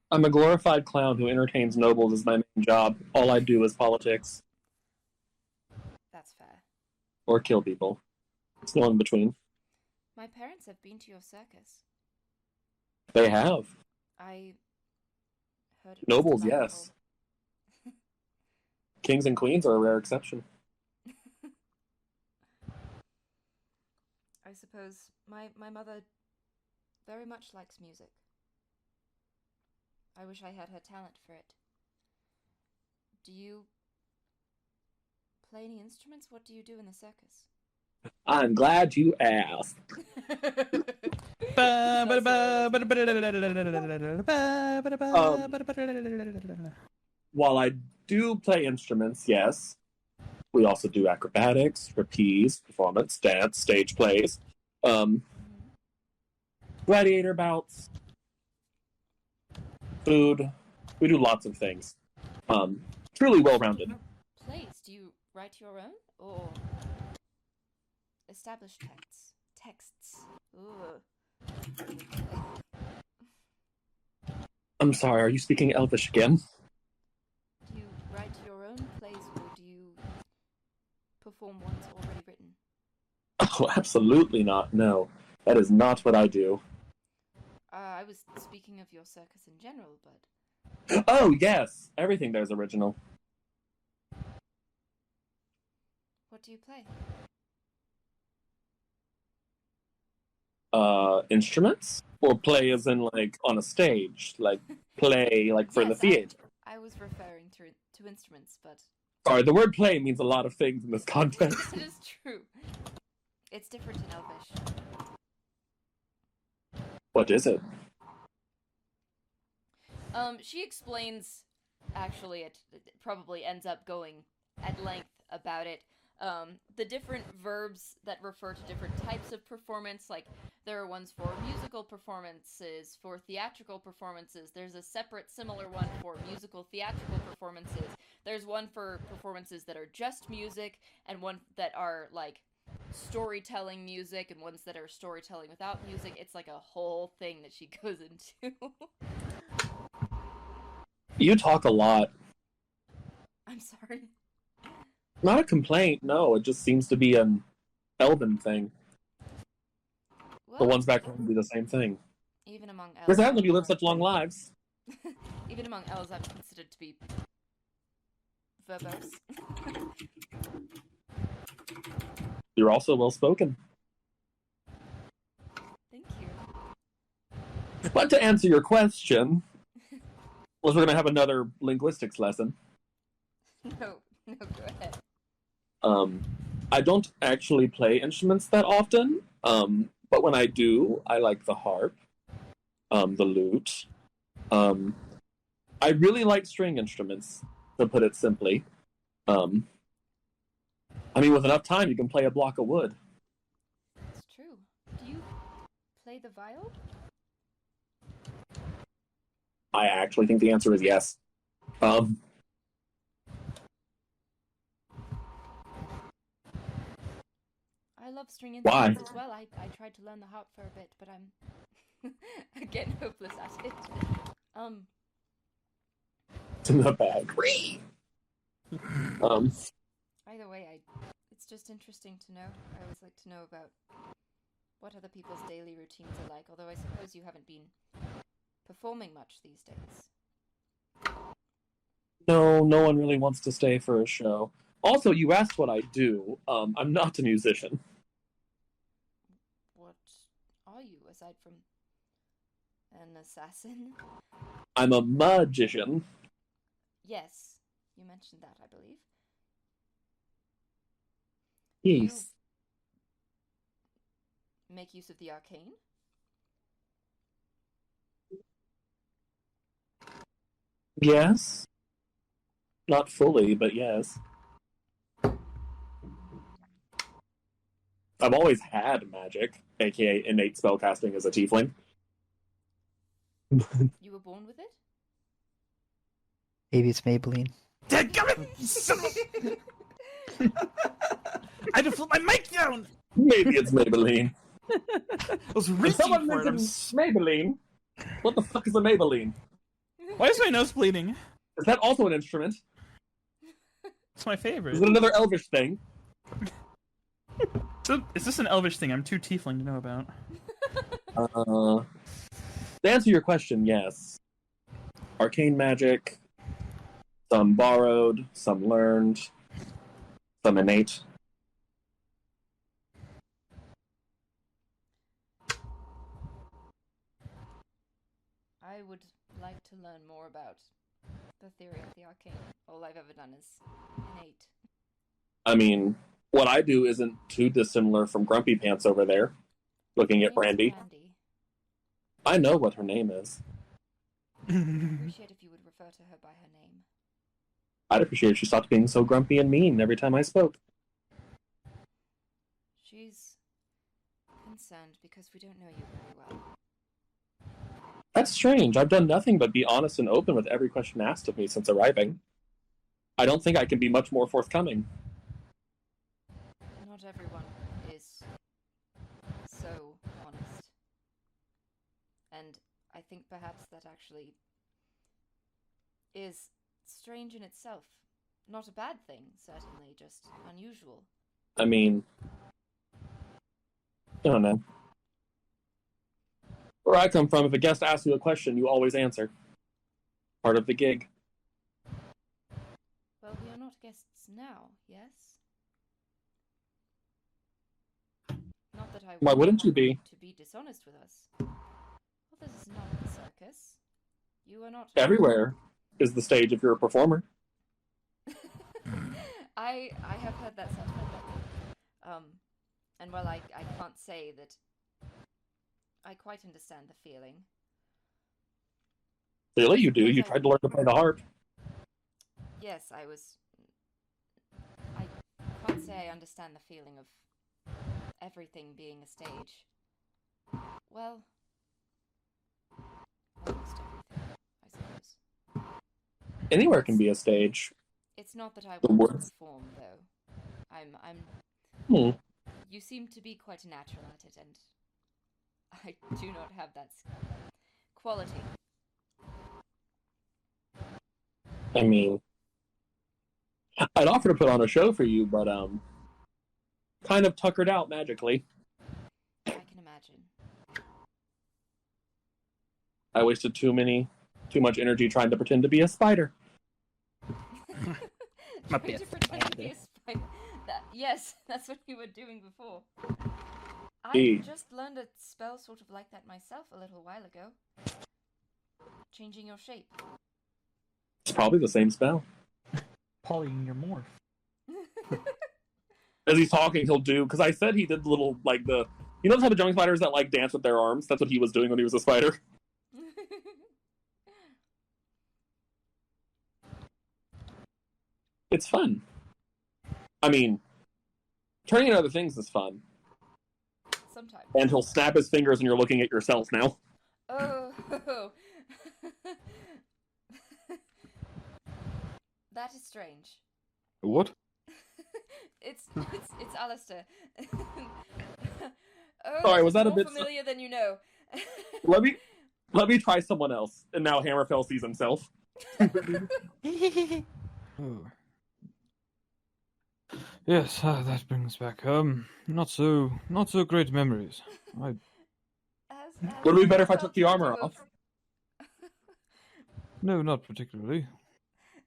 I'm a glorified clown who entertains nobles as my main job. All I do is politics. That's fair. Or kill people. It's no in between. My parents have been to your circus. They have. I heard it was Nobles, delightful. yes. Kings and queens are a rare exception. I suppose my mother very much likes music. I wish I had her talent for it. Do you play any instruments? What do you do in the circus? I'm glad you asked. While I do play instruments, yes, we also do acrobatics, trapeze, performance, dance, stage plays, gladiator bouts, food. We do lots of things. Truly well-rounded. Plays? Do you write your own or establish texts? Ooh. I'm sorry, are you speaking Elvish again? Do you write your own plays or do you perform ones already written? Oh, absolutely not. No, that is not what I do. I was speaking of your circus in general, but Oh, yes. Everything there's original. what do you play? Instruments? Or play as in, like, on a stage? Like, play, like, for the Yes, theater? I was referring to instruments, but Sorry, the word play means a lot of things in this context. it is true. It's different in Elvish. What is it? She explains, actually, it probably ends up going at length about it. The different verbs that refer to different types of performance, like there are ones for musical performances, for theatrical performances. There's a separate similar one for musical theatrical performances. There's one for performances that are just music, and one that are like storytelling music, and ones that are storytelling without music. It's like a whole thing that she goes into. You talk a lot. I'm sorry. Not a complaint, no. It just seems to be an Elven thing. Well, The ones back home do the same thing. even among elves, Because when you live such long lives. even among elves, I'm considered to be verbose. You're also well-spoken. Thank you. But to answer your question, we're going to have another linguistics lesson. No, go ahead. I don't actually play instruments that often, but when I do, I like the harp, the lute. I really like string instruments, to put it simply. I mean, with enough time, you can play a block of wood. It's true. Do you play the viol? I actually think the answer is yes. I love string Why? instruments as well. I tried to learn the harp for a bit, but I'm again hopeless at it. It's in the bag. Either way, it's just interesting to know. I always like to know about what other people's daily routines are like, although I suppose you haven't been performing much these days. No one really wants to stay for a show. Also, you asked what I do. I'm not a musician. What are you, aside from an assassin? I'm a magician. Yes, you mentioned that, I believe. Yes. You make use of the arcane? Yes. Not fully, but yes. I've always had magic, aka innate spellcasting as a tiefling. You were born with it? Maybe it's Maybelline. Dadgummit, you son of a- I had to flip my mic down! Maybe it's Maybelline. I was If reaching someone for it. mentions Maybelline, what the fuck is a Maybelline? Why is my nose bleeding? Is that also an instrument? It's my favorite. Is it another Elvish thing? Is this an Elvish thing I'm too tiefling to know about? To answer your question, yes. Arcane magic, some borrowed, some learned, some innate. I would like to learn more about the theory of the arcane. All I've ever done is innate. I mean, what I do isn't too dissimilar from Grumpy Pants over there, looking Her at name's Brandy. Brandy. I know what her name is. I'd appreciate if you would refer to her by her name. I'd appreciate if she stopped being so grumpy and mean every time I spoke. She's concerned because we don't know you very well. That's strange. I've done nothing but be honest and open with every question asked of me since arriving. I don't think I can be much more forthcoming. Not everyone is so honest. And I think perhaps that actually is strange in itself. Not a bad thing, certainly, just unusual. I mean, I don't know. Where I come from, if a guest asks you a question, you always answer. Part of the gig. Well, we are not guests now, yes? Not that I Why want wouldn't you anyone be? to be dishonest with us. Well, this is not the circus. You are not... Everywhere is the stage if you're a performer. I have heard that sentiment. And while I can't say that I quite understand the feeling. Clearly you do. You tried to learn to play the harp. Yes, I can't say I understand the feeling of everything being a stage. Well, almost everything, I suppose. Anywhere can be a stage. It's not that I The want to words. perform, though. Hmm. You seem to be quite natural at it, and I do not have that quality. I mean, I'd offer to put on a show for you, but kind of tuckered out magically. I can imagine. I wasted too much energy trying to pretend to be a spider. Might be Trying a to pretend to be a spider. spider. Yes, that's what we were doing before. I Hey. just learned a spell sort of like that myself a little while ago. Changing your shape. It's probably the same spell. Polly in your morph. As he's talking, he'll do, because I said he did the little, like, the, you know the type of jumping spiders that, like, dance with their arms? That's what he was doing when he was a spider. It's fun. I mean, turning into other things is fun. Sometimes. And he'll snap his fingers and you're looking at yourself now. Oh. That is strange. What? It's Alastair. Oh, Sorry, this was is that a more bit- familiar than you know? Let me try someone else. And now Hammerfell sees himself. Oh. Yes, that brings back not so great memories. Would it be better if I took the armor off? No, not particularly.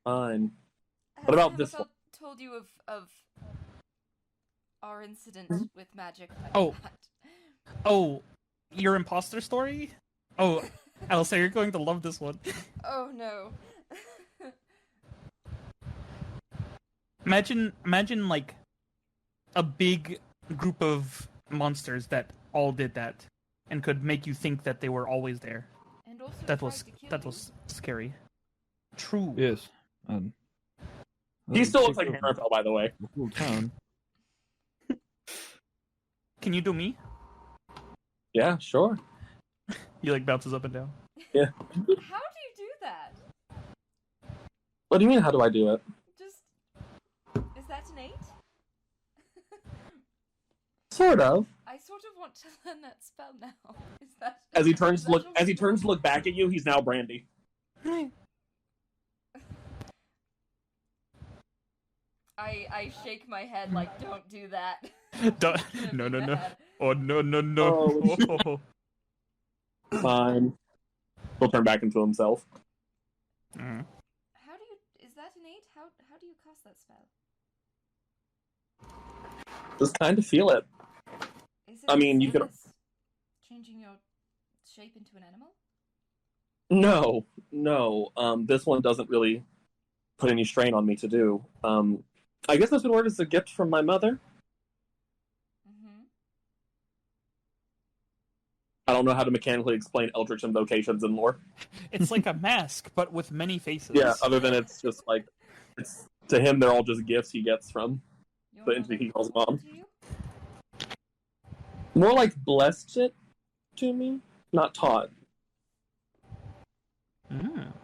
Fine. What about this one? Told you of our incident with magic. like Oh. that? Oh, your imposter story? Oh, Elsa, you're going to love this one. Oh no. Imagine like a big group of monsters that all did that and could make you think that they were always there. And also That tried was to kill that you. was scary. True. Yes, and He still looks like take over Hammerfell, by the way. the whole town. Can you do me? Yeah, sure. He like bounces up and down. Yeah. How do you do that? What do you mean, how do I do it? Just... Is that innate? Sort of. I sort of want to learn that spell now. Is that... As he turns is to look, that as he turns to look back at you, he's now Brandy. I shake my head like, don't do that. Don't, It's no, gonna no, be no. bad. Oh, no, no, no. Oh. Fine. He'll turn back into himself. Mm. How do you... Is that innate? How do you cast that spell? Just kind of feel it. Is it I mean, the you same could- as changing your shape into an animal? No. This one doesn't really put any strain on me to do. I guess this would work as a gift from my mother. Mm-hmm. I don't know how to mechanically explain eldritch invocations and lore. It's like a mask, but with many faces. Yeah, other than it's just like, it's to him, they're all just gifts he gets from Your the mother entity he calls taught mom. to you? More like blessed it to me, not taught. Mm.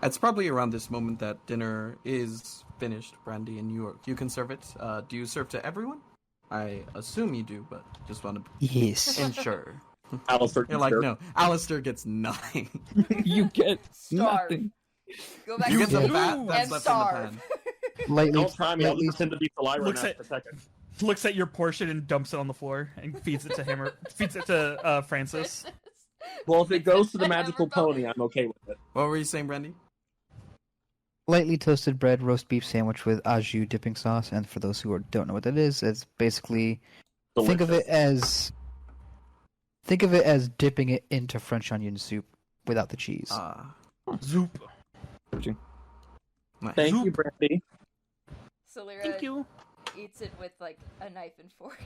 It's probably around this moment that dinner is finished, Brandy, and you can serve it. Do you serve to everyone? I assume you do, but just want to Yes. ensure. Alastair You're like, no, Alistair gets nothing. You get Starve. nothing. Go back You to get the sleep fat that's and left starve. in the pan. Lightly, Don't try me, I'll lightly, just pretend to be Salira Looks and at- protect it. Looks at your portion and dumps it on the floor and feeds it to him or feeds it to Francis. Well, if it goes to the magical pony, I'm okay with it. What were you saying, Brandy? lightly toasted bread roast beef sandwich with au jus dipping sauce. And for those who don't know what that is, it's basically think of it as dipping it into French onion soup without the cheese. Zoop. Nice. Thank Zoop. you, Brandy. Salira Thank you. eats it with like a knife and fork.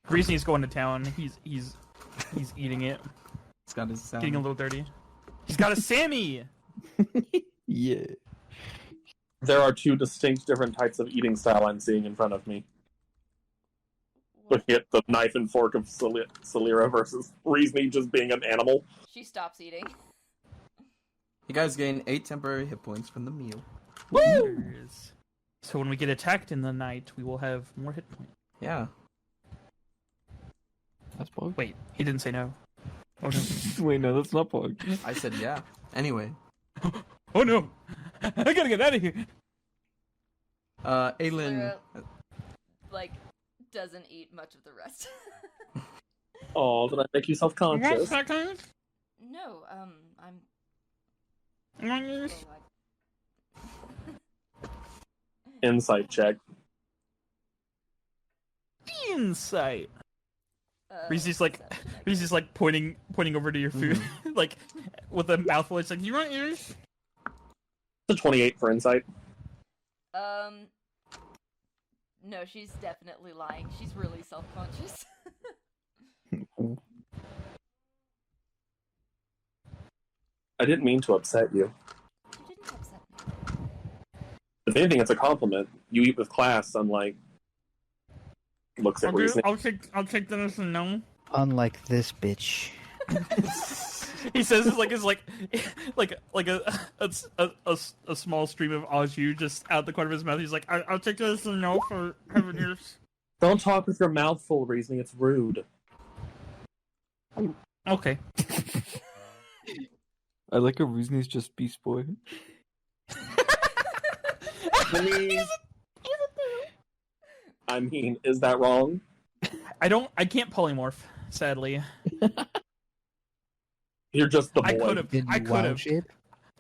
Reezy's going to town. He's eating it. It's got his Getting a little dirty. He's got a Sammy. Yeah. There are two distinct different types of eating style I'm seeing in front of me. Looking at the knife and fork of Salira versus Reezni just being an animal. She stops eating. You guys gain 8 temporary hit points from the meal. Wonders. So when we get attacked in the night, we will have more hit points. Yeah. That's Pog. Wait, he didn't say no. Oh no. Wait, no, that's not Pog. I said yeah. Anyway. Oh no! I gotta get out of here. Aelin. Like, doesn't eat much of the rest. Oh, did I make you self-conscious? No, I'm. Insight check. Insight. Reezy's like pointing over to your food, like with a mouthful. It's like, you want yours? It's a 28 for insight. No, she's definitely lying. She's really self-conscious. I didn't mean to upset you. You didn't upset me. If anything, it's a compliment. You eat with class, unlike... Looks at Reezy. I'll take that as a no. Unlike this bitch. He says it's like a small stream of au jus just out the corner of his mouth. He's like, I'll take that as a no for having yours. Don't talk with your mouth full, Reezy. It's rude. Okay. I like how Reezy's just Beast Boy. I mean, is that wrong? I can't polymorph, sadly. You're just the boy. I could have. In I could wild have. shape?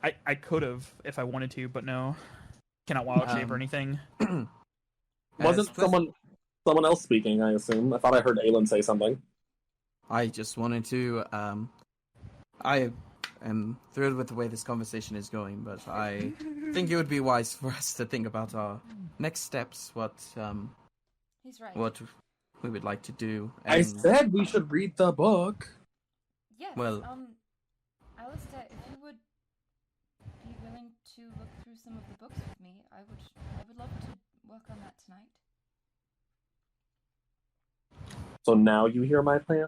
I could have if I wanted to, but no. Cannot wild shape or anything. Wasn't someone else speaking, I assume? I thought I heard Aelin say something. I just wanted to. I am thrilled with the way this conversation is going, but I think it would be wise for us to think about our next steps. He's right. What we would like to do. I and- said we should read the book. Yes. Well- Alastair, if you would be willing to look through some of the books with me, I would love to work on that tonight. So now you hear my plan?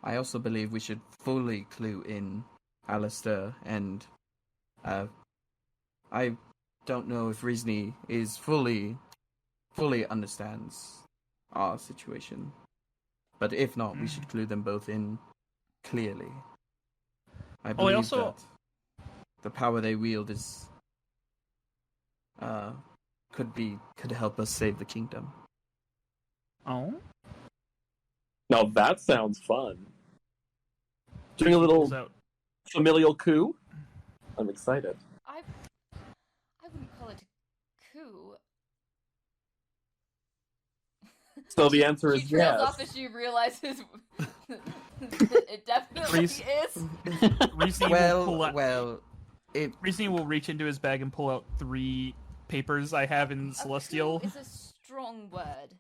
I also believe we should fully clue in Alastair, and I don't know if Reezni is fully understands our situation. But if not, we should clue them both in clearly. I believe that the power they wield is could help us save the kingdom. Oh? Now that sounds fun. Doing a little familial coup? I'm excited. I wouldn't call it a coup. So the answer She is trails yes. off as she realizes it definitely is. Reezy Reezy will reach into his bag and pull out 3 papers I have in Celestial. Coup is a strong word.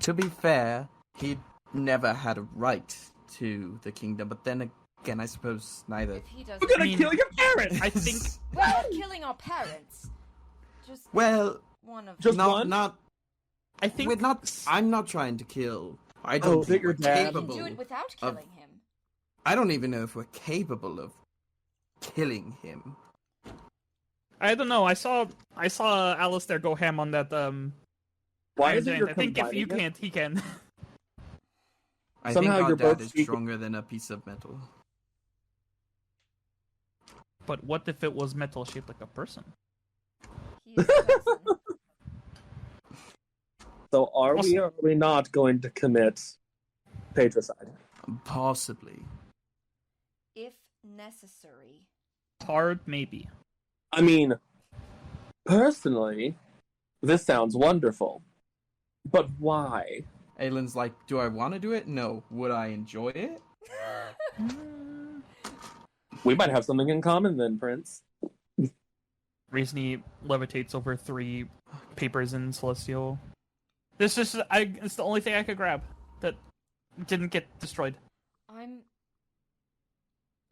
To be fair, he never had a right to the kingdom, but then again, I suppose neither. If he doesn't, We're gonna kill your parents! I think we're not killing our parents. Just Well, one of just them. one? not. I think We're not. I'm not trying to kill. I don't think your we're dad. We can capable. do it without killing him. I don't even know if we're capable of killing him. I don't know. I saw Alastair go ham on that Why Iron is it Giant. you're I think if you combining it? can't, he can. I Somehow think our you're dad both is speaking- stronger than a piece of metal. But what if it was metal shaped like a person? He's a person. So are we or are we not going to commit patricide? Possibly. If necessary. Hard, maybe. I mean, personally, this sounds wonderful. But why? Aylin's like, do I want to do it? No. Would I enjoy it? We might have something in common then, Prince. Reezni levitates over 3 papers in Celestial. It's the only thing I could grab that didn't get destroyed. I'm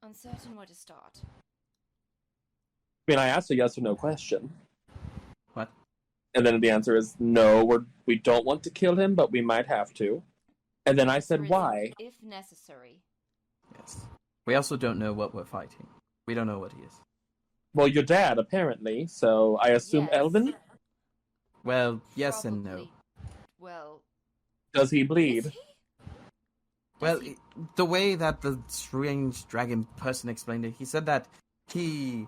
uncertain where to start. I mean, I asked a yes or no question. What? And then the answer is no, we don't want to kill him, but we might have to. And then I said There is why. If necessary. Yes. We also don't know what we're fighting. We don't know what he is. Well, your dad, apparently, so I assume Yes. Elven? Well, yes and no. Probably. Well, Does he is bleed? he? Well, he- the way that the strange dragon person explained it, he said that he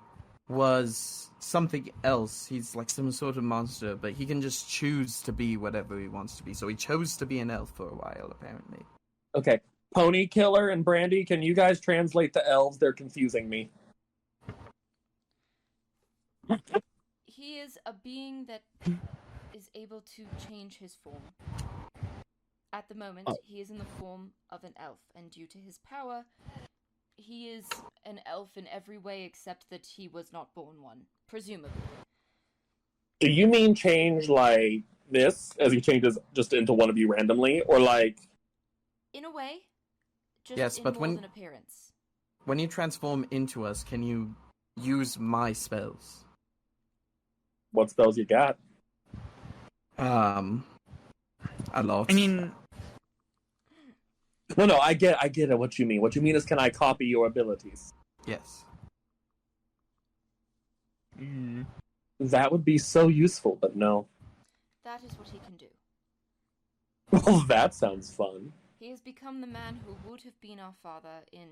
was something else. He's like some sort of monster, but he can just choose to be whatever he wants to be. So he chose to be an elf for a while, apparently. Okay. Pony Killer and Brandy, can you guys translate the elves? They're confusing me. He is a being that is able to change his form. At the moment, he is in the form of an elf, and due to his power, he is an elf in every way except that he was not born one, presumably. Do you mean change like this, as he changes just into one of you randomly? Or like... In a way, just Yes, in but more when- than appearance. When you transform into us, can you use my spells? What spells you got? A lot. I mean, No, I get it, what you mean. What you mean is, can I copy your abilities? Yes. That would be so useful, but no. That is what he can do. Well, that sounds fun. He has become the man who would have been our father in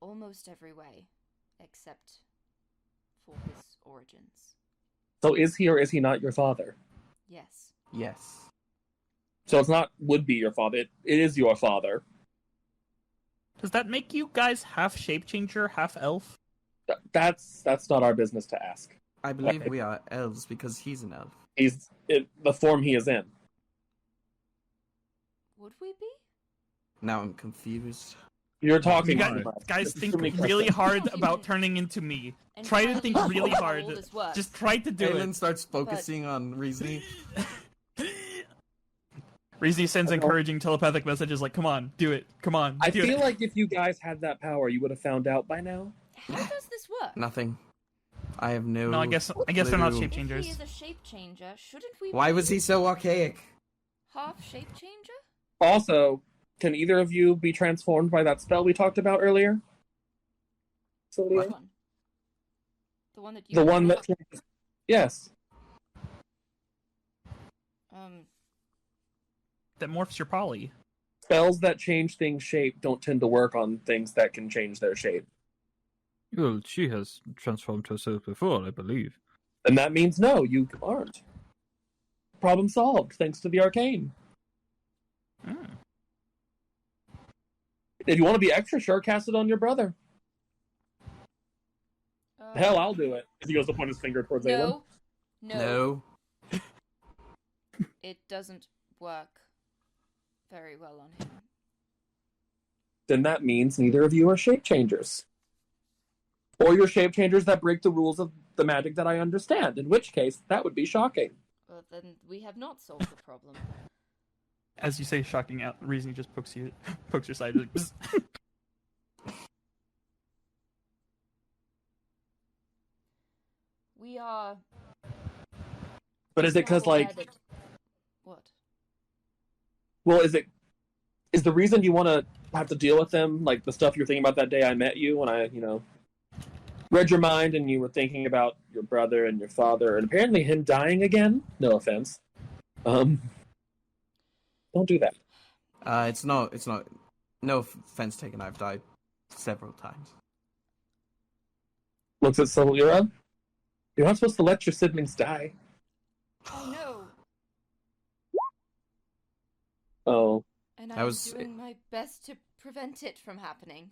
almost every way, except for his origins. So is he or is he not your father? Yes. Yes. So it's not would be your father, it is your father. does that make you guys half shape changer, half elf? That's not our business to ask. I believe Okay. we are elves because he's an elf. He's the form he is in. Would we be? Now I'm confused. You're You talking guys, too much. guys There's think too many really questions. hard Human. about turning into me. And Try to finally think how really hard. old this was. Just try to do Aylin it. starts focusing on Reezy. Reezy sends encouraging telepathic messages like, "Come on, do it. Come on, I do feel it." like if you guys had that power, you would have found out by now. How does this work? Nothing. I have no. No, I guess they're not clue. shape If changers. he is a shape changer, shouldn't we Why be was he so archaic? half shape changer? Also, can either of you be transformed by that spell we talked about earlier? Which one? The one that you. The one that. Yes. That morphs your poly. Spells that change things' shape don't tend to work on things that can change their shape. Well, she has transformed herself before, I believe. And that means no, you aren't. Problem solved, thanks to the arcane. If you want to be extra sure, cast it on your brother. Hell, I'll do it. He goes to point his finger towards Aelin. No. It doesn't work very well on him. Then that means neither of you are shape changers. Or you're shape changers that break the rules of the magic that I understand, in which case, that would be shocking. Well, then we have not solved the problem. As you say, shocking out, Reezy just pokes your side. Like, bzz. We are. But is it because, like... What? Well, is the reason you want to have to deal with them, like the stuff you're thinking about that day I met you, when I, read your mind and you were thinking about your brother and your father, and apparently him dying again? No offense. Don't do that. It's not. No offense taken. I've died several times. Looks at Solira. You're not supposed to let your siblings die. Oh no. Oh. And I was doing my best to prevent it from happening.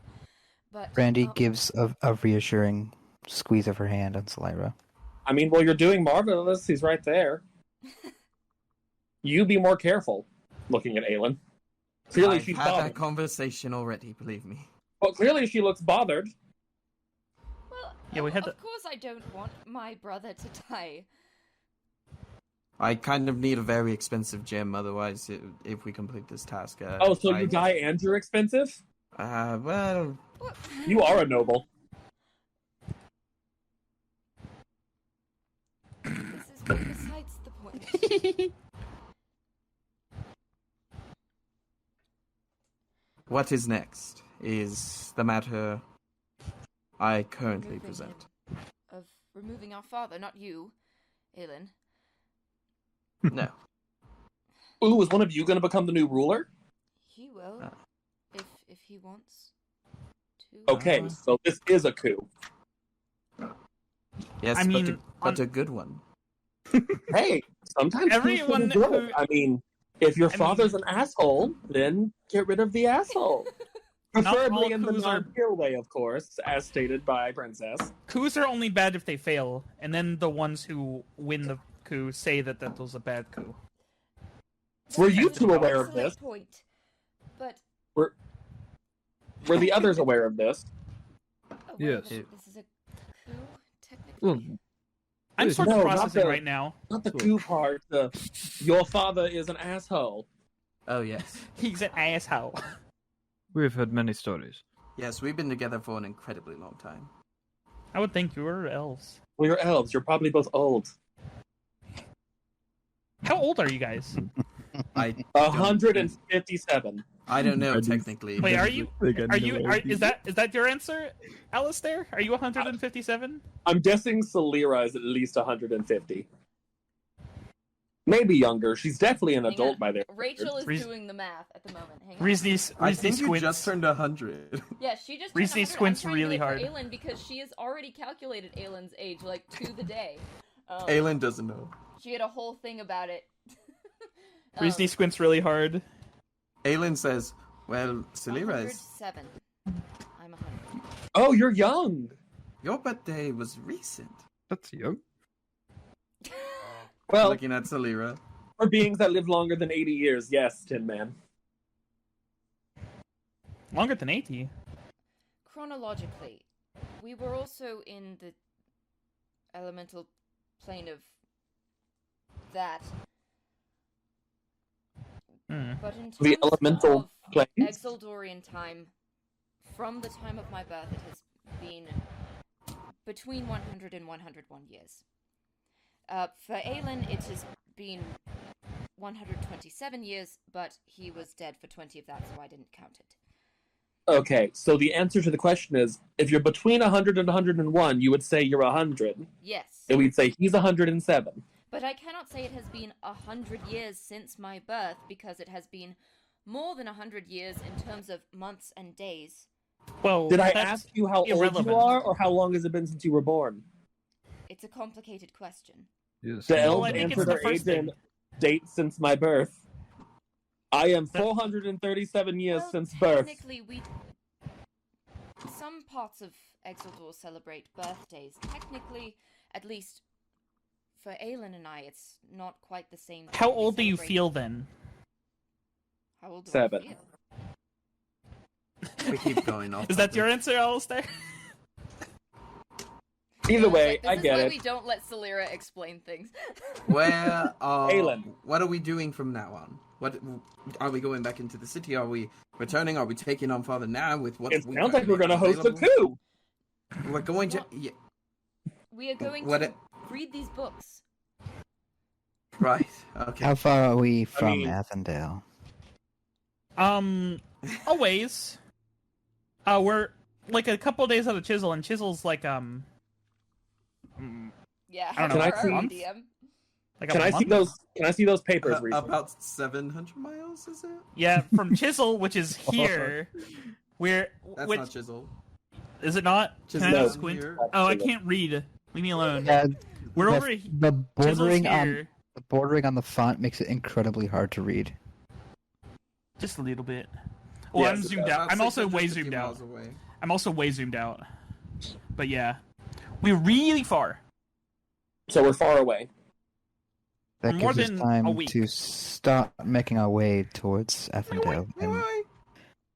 But Brandy gives a reassuring squeeze of her hand on Solira. I mean, well, you're doing marvelous. He's right there. You be more careful. Looking at Aelin. Clearly, I've she's had bothered. that conversation already. Believe me. Well, clearly she looks bothered. Well, Yeah, we had of course I don't want my brother to die. I kind of need a very expensive gem, otherwise, if we complete this task. So you die and you're expensive? Well... What? You are a noble. This is besides the point. What is next is the matter I currently present. Of removing our father, not you, Aelin. No. Ooh, is one of you going to become the new ruler? He will, if he wants to. Okay, so this is a coup. Yes, I mean, but a good one. Hey, sometimes everyone coups are good. who... I mean, if your father's an asshole, then get rid of the asshole. Preferably in the non-kill way, of course, as stated by Princess. Coups are only bad if they fail, and then the ones who win the coup say that was a bad coup. Were you two aware of this? Point. But were the others aware of this? Yes. This is a coup, technically. Well, I'm sort of processing right now. Not the coup part. Your father is an asshole. Oh, yes. He's an asshole. We've had many stories. Yes, we've been together for an incredibly long time. I would think you were elves. Well, you're elves. You're probably both old. How old are you guys? 157. I don't know technically. Wait, is that your answer, Alastair? Are you 157? I'm guessing Solira is at least 150. Maybe younger. She's definitely an adult by there. Rachel is doing the math at the moment. Hang on. Reezy I think you squints. just turned 100. Yeah, she just Reezy turned 100. squints I'm trying to really do it hard. for Aelin because she has already calculated Aelin's age like to the day. Aelin doesn't know. She had a whole thing about it. Reezy squints really hard. Aelin says, "Well, Solira is 107. I'm 100. Oh, you're young. Your birthday was recent." That's young. Well, Looking at Solira. for beings that live longer than 80 years, yes, Tin Man. Longer than 80. Chronologically, we were also in the elemental plane of that. But in terms The elemental of planes? Exeldorian time, from the time of my birth, it has been between 100 and 101 years. For Aelin, it has been 127 years, but he was dead for 20 of that, so I didn't count it. Okay, so the answer to the question is, if you're between 100 and 101, you would say you're 100. Yes. And we'd say he's 107. But I cannot say it has been 100 years since my birth, because it has been more than 100 years in terms of months and days. Well, Did I that's ask you how irrelevant. old you are, or how long has it been since you were born? It's a complicated question. Yes. The Well, elves I think answer it's the their first age in thing. date since my birth. I am 437 years Well, since birth. technically, some parts of Exeldor celebrate birthdays. Technically, at least for Aelin and I, it's not quite the same. How thing. We old do you celebrate- feel then? How old do 7. I feel? We keep going off. Is that topic. your answer, Alastair? Either way, This I is get why it. we don't let Celera explain things. Where Aelin. What are we doing from now on? What are we going back into the city? Are we returning? Are we taking on Father now with what? It we sounds like we're going to host a available? coup. We're going to. What? Yeah, We are going What to it- read these books. right. Okay. How far are we from mean- Athendale? A ways. We're like a couple days out of Chisel, and Chisel's like Yeah, I don't know, Can I how see- far are we, DM? like Can a I see month? those? Can I see those papers, Reezy? About 700 miles, is it? Yeah, from Chisel, which is here. We're That's which not Chisel. is it not? Can I No. not squint? Here. Oh, I can't read. Leave me alone. Yeah, We're the, over. the Chisel's bordering here. on the font makes it incredibly hard to read. Just a little bit. Well, Yes, I'm it zoomed does. out. About I'm also way 650 zoomed miles out. away. I'm also way zoomed out. But yeah, we're really far. So we're far away. That More gives us than a time week. to start making our way towards Athendale and Wait.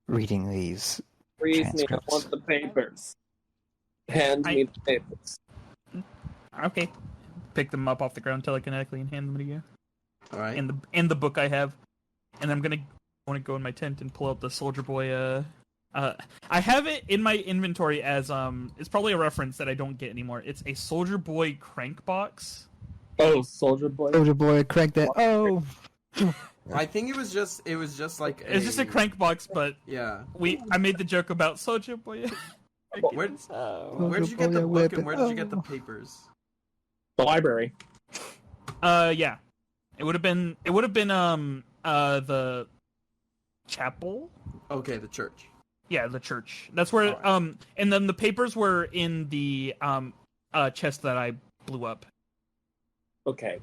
reading these. Reezy, I Transcripts. want the papers. Hand me the papers. Okay, pick them up off the ground telekinetically and hand them to you. All right. In the book I have, and I'm gonna want to go in my tent and pull out the Soldier Boy. I have it in my inventory as It's probably a reference that I don't get anymore. It's a Soldier Boy crank box. Oh, Soldier Boy. Soldier boy, crank that. Oh, I think it was just like It's just a crank box, but Yeah. I made the joke about Soldier Boy. Where Soldier did you get boy, the I book whip and it. where did you get the Oh. papers? The library. Yeah, it would have been the chapel. Okay, the church. Yeah, the church. That's where Alright. and then the papers were in the chest that I blew up. Okay.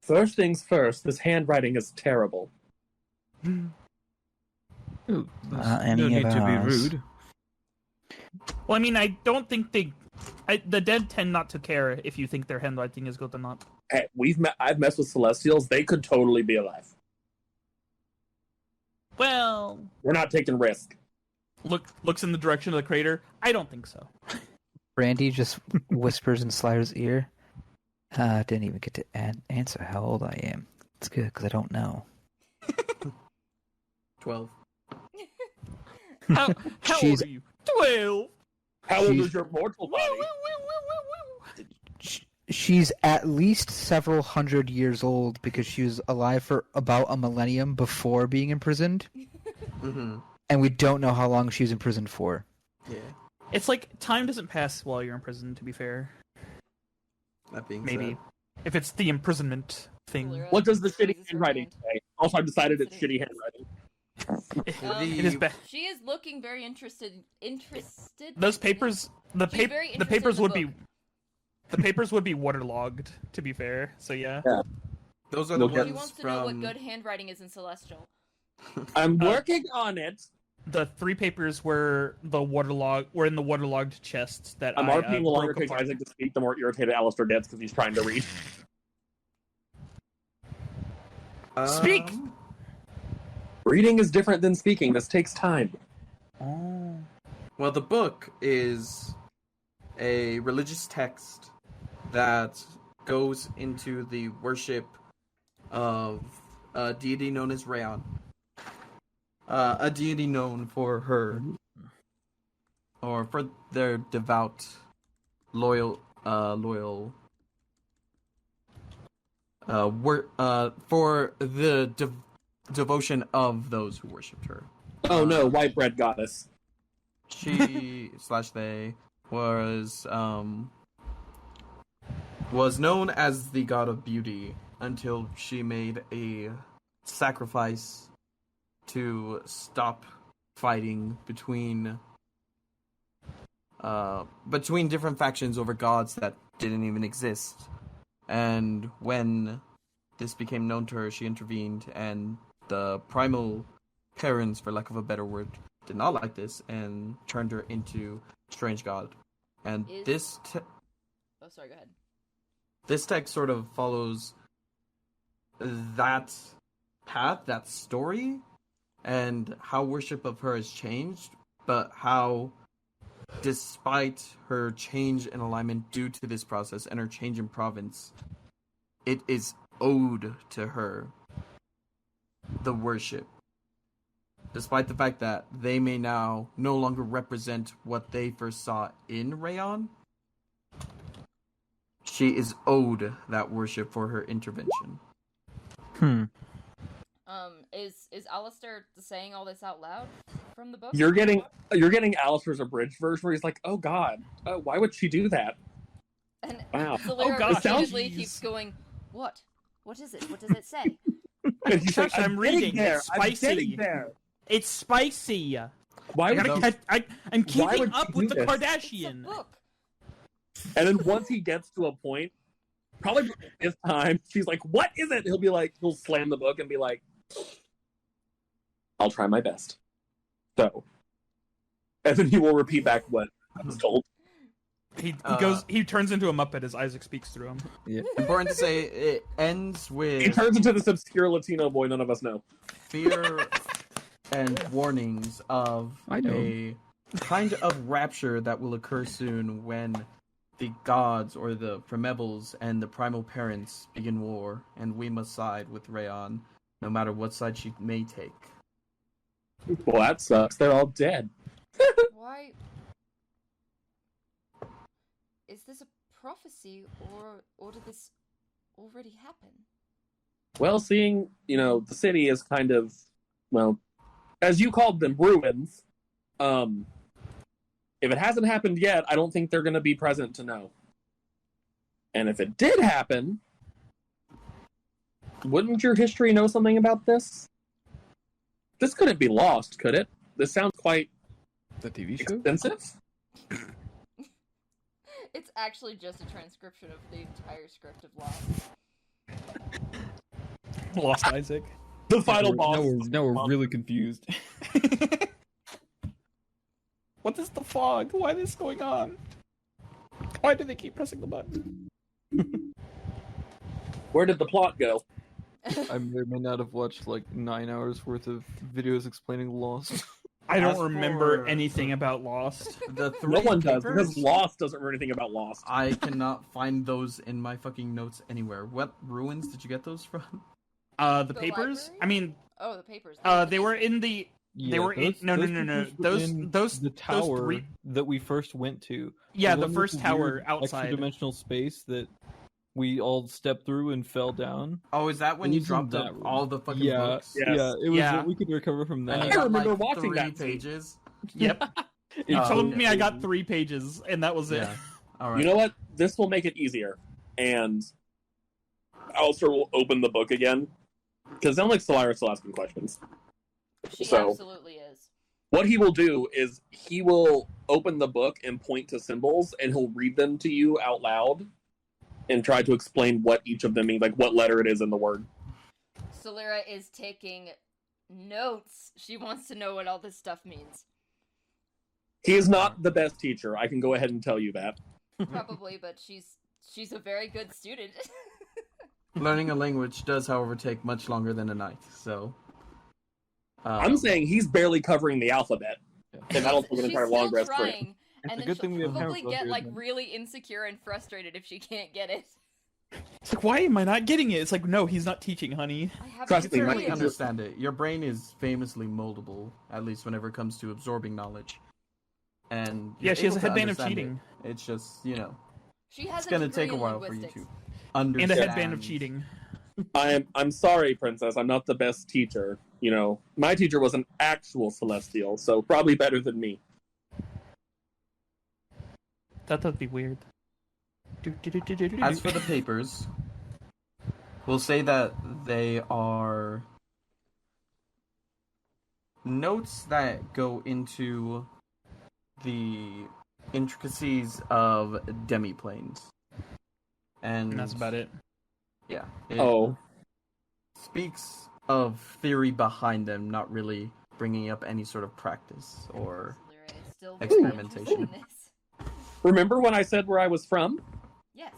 First things first, this handwriting is terrible. Oh, Any no of need to be ours. rude. Well, I mean, I don't think the dead tend not to care if you think their handwriting is good or not. Hey, I've messed with Celestials. They could totally be alive. Well, We're not taking risk. looks in the direction of the crater. I don't think so. Brandy just whispers in Slider's ear. Didn't even get to answer how old I am. It's good because I don't know. 12. How old She's- are you? 12. How old She's- is your mortal body? She's at least several hundred years old because she was alive for about a millennium before being imprisoned, Mm-hmm. and we don't know how long she was imprisoned for. Yeah. It's like time doesn't pass while you're in prison. To be fair, That being maybe said. if it's the imprisonment thing. Celera What does the shitty raises her handwriting hand. say? Also, I've decided it's shitty handwriting. It is bad. She is looking very interested. Those papers, the She's very the interested papers in the would be, book. the papers would be waterlogged. To be fair, so yeah. Those are the Look at- She ones wants to know what from. good handwriting is in Celestial. I'm working on it. The 3 papers were in the waterlogged chests that I'm I RPing the longer it broke takes apart. Isaac to speak, the more irritated Alastair gets because he's trying to read. Speak! Reading is different than speaking. This takes time. Oh. Well, the book is a religious text that goes into the worship of a deity known as Rayon. A deity known for her, or for their devout, loyal for the devotion of those who worshipped her. Oh no, white bread goddess. She / they was known as the god of beauty until she made a sacrifice to stop fighting between different factions over gods that didn't even exist. And when this became known to her, she intervened, and the primal parents, for lack of a better word, did not like this and turned her into strange god. And Oh, sorry, go ahead. this text sort of follows that path, that story, and how worship of her has changed, but how, despite her change in alignment due to this process and her change in province, it is owed to her, the worship. Despite the fact that they may now no longer represent what they first saw in Rayon, she is owed that worship for her intervention. Is Alastair saying all this out loud from the book? You're getting Alistair's abridged version where he's like, "Oh God, why would she do that?" And Wow. Solera gosh, repeatedly jeez. keeps going, "What? What is it? What does it say?" And he's like, I'm reading. there. It's I'm spicy. getting there. It's spicy. Why would I'm Why keeping would up she with do the this? It's a Kardashian. book. And then once he gets to a point, probably this time, she's like, "What is it?" He'll slam the book and be like, "I'll try my best." So, and then he will repeat back what I was told. He turns into a Muppet as Isaac speaks through him. Yeah. Important to say, it ends He with turns into this obscure Latino boy none of us know. fear and warnings of I know. a kind of rapture that will occur soon when the gods, or the Primevals and the primal parents, begin war, and we must side with Rayon, no matter what side she may take. Well, that sucks. They're all dead. Why? Is this a prophecy, or did this already happen? Well, seeing, the city is kind of, well, as you called them, ruins. If it hasn't happened yet, I don't think they're going to be present to know. And if it did happen, wouldn't your history know something about this? This couldn't be lost, could it? This sounds quite The TV show? extensive. It's actually just a transcription of the entire script of Lost. Lost Isaac. The final boss. Now we're really confused. What is the fog? Why is this going on? Why do they keep pressing the button? Where did the plot go? I may or may not have watched like 9 hours worth of videos explaining Lost. I don't As remember for- anything about Lost. The three No one does, papers, because Lost doesn't remember anything about Lost. I cannot find those in my fucking notes anywhere. What ruins did you get those from? The The papers? library? I mean, Oh, the papers. they were in the. They were in. No. papers were in Those the tower three. that we first went to. Yeah, the one with first tower weird outside. extra-dimensional space that we all stepped through and fell down. Oh, is that when It you was in dropped that up room. all the fucking Yeah, books? Yes. yeah, it was. Yeah. We could recover from And that. you I got, remember like, watching 3 that scene. pages. Yep. You Oh, told okay. me I got 3 pages, and that was it. Yeah. All right. You know what? This will make it easier. And Alistair will open the book again. Because then, Solara's still asking questions. She So- absolutely is. What he will do is he will open the book and point to symbols, and he'll read them to you out loud and try to explain what each of them means, like what letter it is in the word. Solera is taking notes. She wants to know what all this stuff means. He is not the best teacher. I can go ahead and tell you that. Probably, but she's a very good student. Learning a language does, however, take much longer than a night. So. I'm saying he's barely covering the alphabet. And that'll take an She's entire long still rest for him. trying, It's and a then good thing we she'll have probably Hammerfell get here, like then. really insecure and frustrated if she can't get it. It's like, why am I not getting it? It's like, no, he's not teaching, honey. I have Trust no me, I my idea. certainly understand it. Your brain is famously moldable, at least whenever it comes to absorbing knowledge. And Yeah, you're she has a able to headband of understand cheating. It's just, She has it's a gonna degree take a in while for you linguistics. to understand. And a headband of cheating. I'm sorry, Princess. I'm not the best teacher. You know, my teacher was an actual Celestial, so probably better than me. That would be weird. As for the papers, we'll say that they are notes that go into the intricacies of demiplanes. And And that's about it. Yeah. It Oh, speaks of theory behind them, not really bringing up any sort of practice or Lyra is still very experimentation. interested in this. remember when I said where I was from? Yes.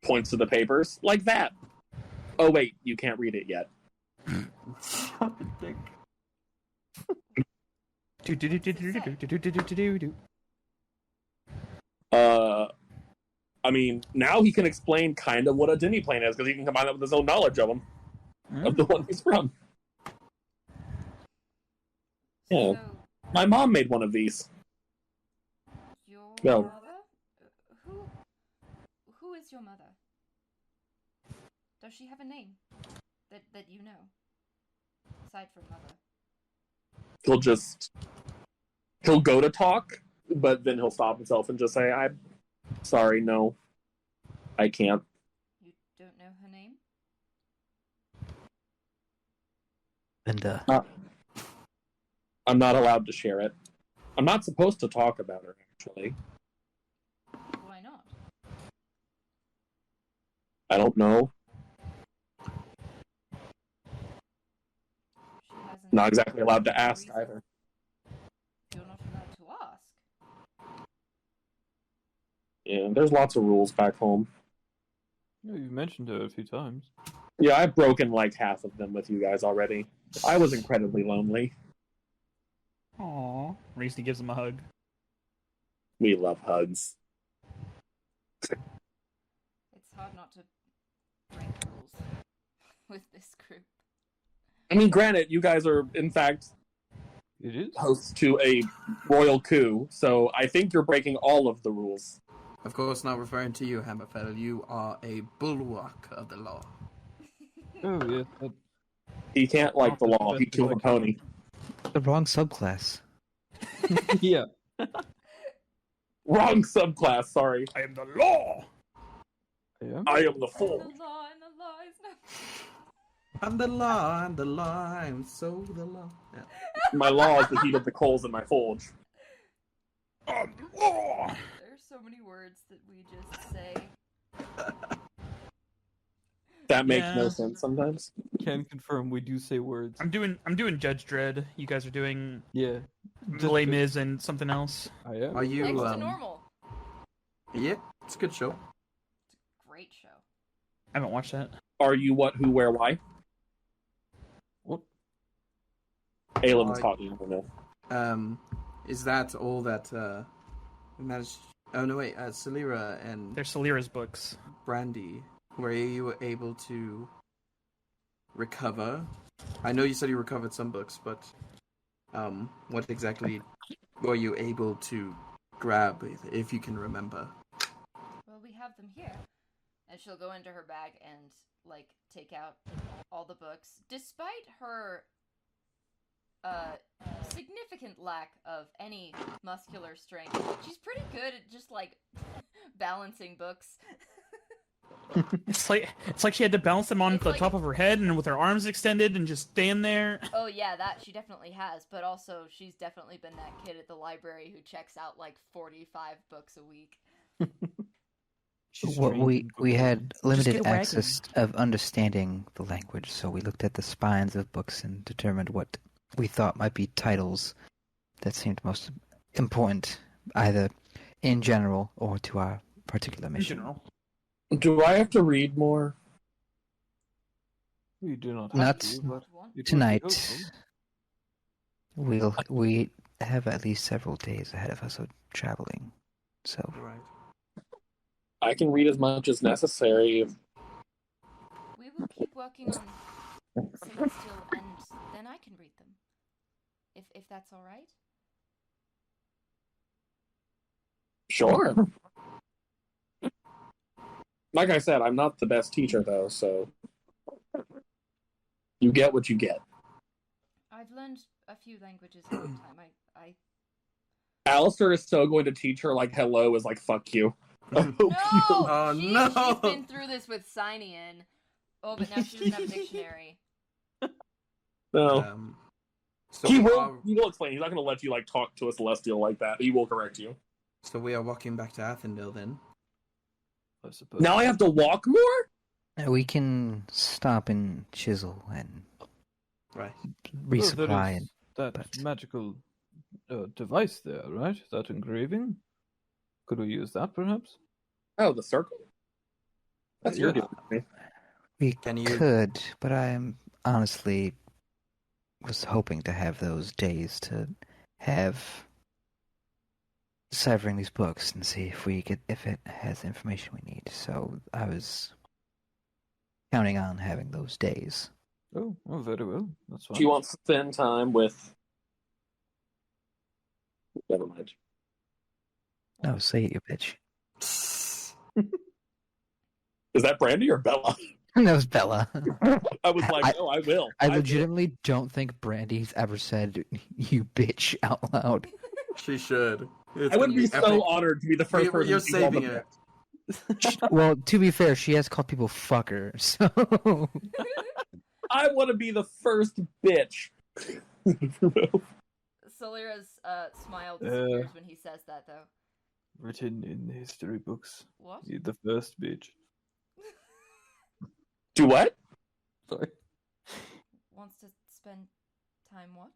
Points to the papers. Like that. Oh, wait, you can't read it yet. Shut the dick. I mean, now he can explain kind of what a demiplane is, because he can combine that with his own knowledge of them. Of the one he's from. Yeah. So, My mom made one of these. your No. mother? Who is your mother? Does she have a name that you know? Aside from mother. He'll go to talk, but then he'll stop himself and just say, I'm sorry, no. I can't. You don't know her name? Linda. I'm not allowed to share it. I'm not supposed to talk about her, actually. Why not? I don't know. She hasn't. Not exactly allowed to ask reason. either. You're not allowed to ask. Yeah, there's lots of rules back home. Yeah, you've mentioned her a few times. Yeah, I've broken like half of them with you guys already. I was incredibly lonely. Aww. Reezy gives him a hug. We love hugs. It's hard not to break rules with this group. I mean, granted, you guys are, in fact, It is? hosts to a royal coup, so I think you're breaking all of the rules. Of course, not referring to you, Hammerfell. You are a bulwark of the law. Oh, yeah. That... He can't like the law. He killed a pony. The wrong subclass. yeah. Wrong subclass, sorry. I am the law! Yeah. I am the And fool. the law is not. I'm the law, I'm the law, I'm so the law. Yeah. My law is the heat of the coals in my forge. I'm the law! There's so many words that we just say. That makes no Yeah. sense sometimes. Can confirm we do say words. I'm doing Judge Dredd. You guys are doing Yeah. Les Mis and something else. I am. Are you, Next to normal. Yeah, it's a good show. It's a great show. I haven't watched that. Are you what, who, where, why? What? Aelin's talking, I don't know. Is that all that, we managed... Oh, no, wait, Celira and They're Celira's books. Brandy, were you able to recover? I know you said you recovered some books, but what exactly were you able to grab, if you can remember? Well, we have them here. And she'll go into her bag and, like, take out all the books. Despite her significant lack of any muscular strength, she's pretty good at just, like, balancing books. It's like she had to balance them on It's the like- top of her head and with her arms extended and just stand there. Oh, yeah, that she definitely has. But also, she's definitely been that kid at the library who checks out, like, 45 books a week. She's What trained we in we had cooking. limited get a wagon. access of understanding the language, so we looked at the spines of books and determined what we thought might be titles that seemed most important, either in general or to our particular In mission. general. Do I have to read more? You do not have Not to, but Want? it would be Tonight, helpful. we have at least several days ahead of us of traveling. So Right. I can read as much as necessary. We will keep working on Celestial, and then I can read them. If that's all right. Sure. like I said, I'm not the best teacher, though, so you get what you get. I've learned a few languages in my time. I Alastair is so going to teach her, like, hello is like, fuck you. No! Oh, no! She's been through this with Signian. Oh, but now she doesn't have a dictionary. No. So he we will. are, He will explain. He's not going to let you like talk to a celestial like that. He will correct you. so we are walking back to Athendale then. I suppose. Now I have to walk more. We can stop in Chisel and Right. resupply. And that but- magical device there, right? That engraving. Could we use that, perhaps? Oh, the circle. That's your deal. we Can you- could, but I'm honestly was hoping to have those days to have deciphering these books and see if it has information we need. So I was counting on having those days. Oh, very well. That's fine. She wants to spend time with. Never mind. No, say it, you bitch. Is that Brandy or Bella? That was Bella. I was like, no, I will. I will. legitimately don't think Brandy's ever said "you bitch" out loud. She should. I would be so honored to be the first person. You're to call saving them it. Well, to be fair, she has called people fucker, so I want to be the first bitch. Solera's smile disappears when he says that, though. Written in the history books. What? You're the first bitch. Do what? Sorry. Wants to spend time what?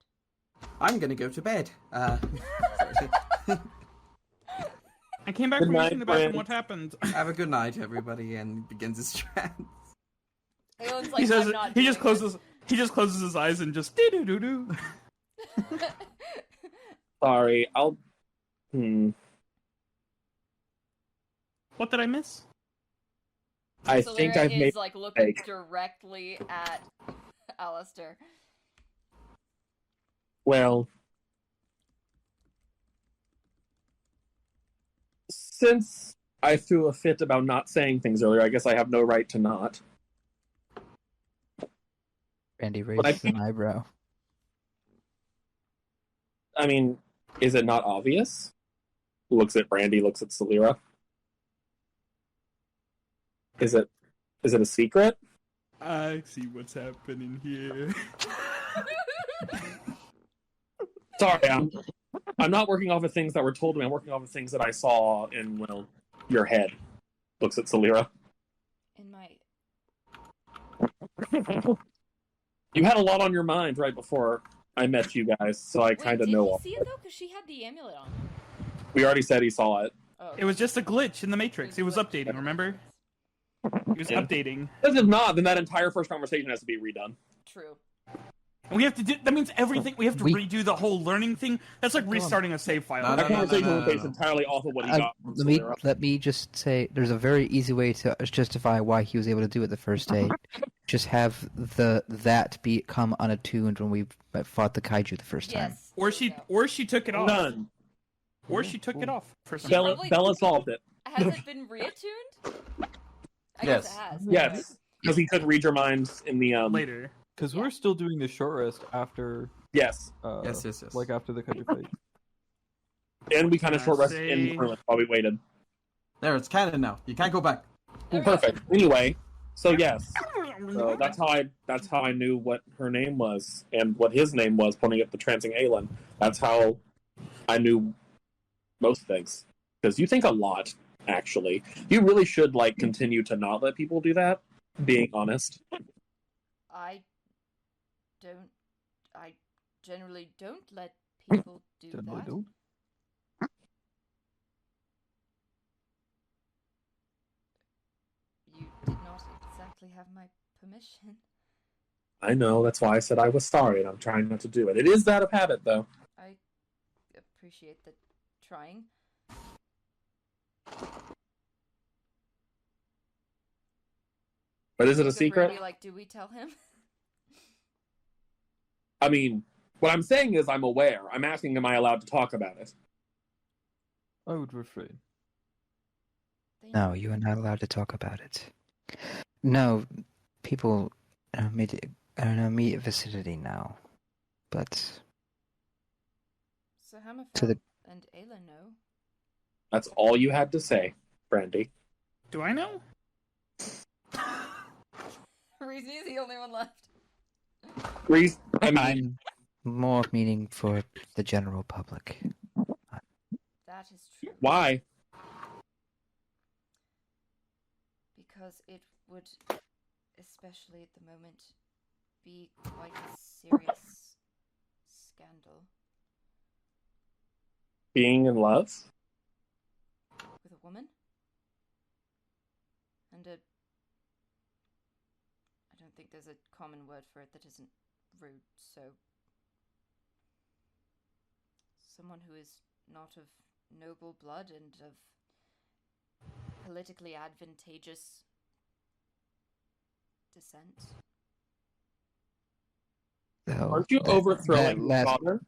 I'm gonna go to bed. I came back Good from night, using the bathroom. Brand. What happened? Have a good night, everybody, and begins his trance. Aeon's like, he says I'm not he just doing closes. He just closes his eyes and just doo doo doo. this. Sorry, I'll. What did I miss? I Solera think I've is made. like looking mistake. directly at Alastair. Well, since I threw a fit about not saying things earlier, I guess I have no right to not. Brandy But I raises an think- eyebrow. I mean, is it not obvious? Looks at Brandy, looks at Solera. Is it a secret? I see what's happening here. Sorry, I'm not working off of things that were told to me. I'm working off of things that I saw in, well, your head. Looks at Solera. In my You had a lot on your mind right before I met you guys, so I Wait, kind of did know. he all- see it though? Because she had the amulet on. We already said he saw it. Oh, It was just a glitch in the Matrix. It was glitch. updating. Remember? It was Yeah. updating. If it's not, then that entire first conversation has to be redone. True. And we have to do. That means everything. We have to We- redo the whole learning thing. That's like on. restarting a save file. No, That no, no, conversation no, was no, based no. entirely off of what he got from Solera. Let me just say, there's a very easy way to justify why he was able to do it the first day. Just have that become unattuned when we fought the kaiju the first time. Yes. Or there we go. or she took it off. None. Or she took it off for some Bella, probably- Bella solved it. Has it been reattuned? I Yes. guess it has. Yes, because he could read your minds in the later. Because Yeah. we're still doing the short rest after. Yes, Yes. Like after the kaiju fight. and we kind of I short rested in the say- tournament while we waited. There, it's canon now. You can't go back. There we go. Perfect. Anyway, so yes, so that's how I knew what her name was and what his name was, pointing at the trancing Aelin. That's how I knew most things. Because you think a lot, actually. You really should like continue to not let people do that. Being honest. I generally don't let people do Generally that. don't. You did not exactly have my permission. I know. That's why I said I was sorry, and I'm trying not to do it. It is that of habit, though. I appreciate the trying. But is it a So secret? Brady, like, do we tell him? I mean, what I'm saying is I'm aware. I'm asking, am I allowed to talk about it? I would refrain. No, you are not allowed to talk about it. No, people in our immediate vicinity now. But So Hammerfell To the- and Ayla know. That's all you had to say, Brandy. Do I know? Reezy is the only one left. Reese, I mean, I'm more meaning for the general public. That is true. why? Because it would, especially at the moment, be quite a serious scandal Being in love? with a woman. And I don't think there's a common word for it that isn't rude, so someone who is not of noble blood and of politically advantageous descent. Though Aren't you overthrowing your last, father?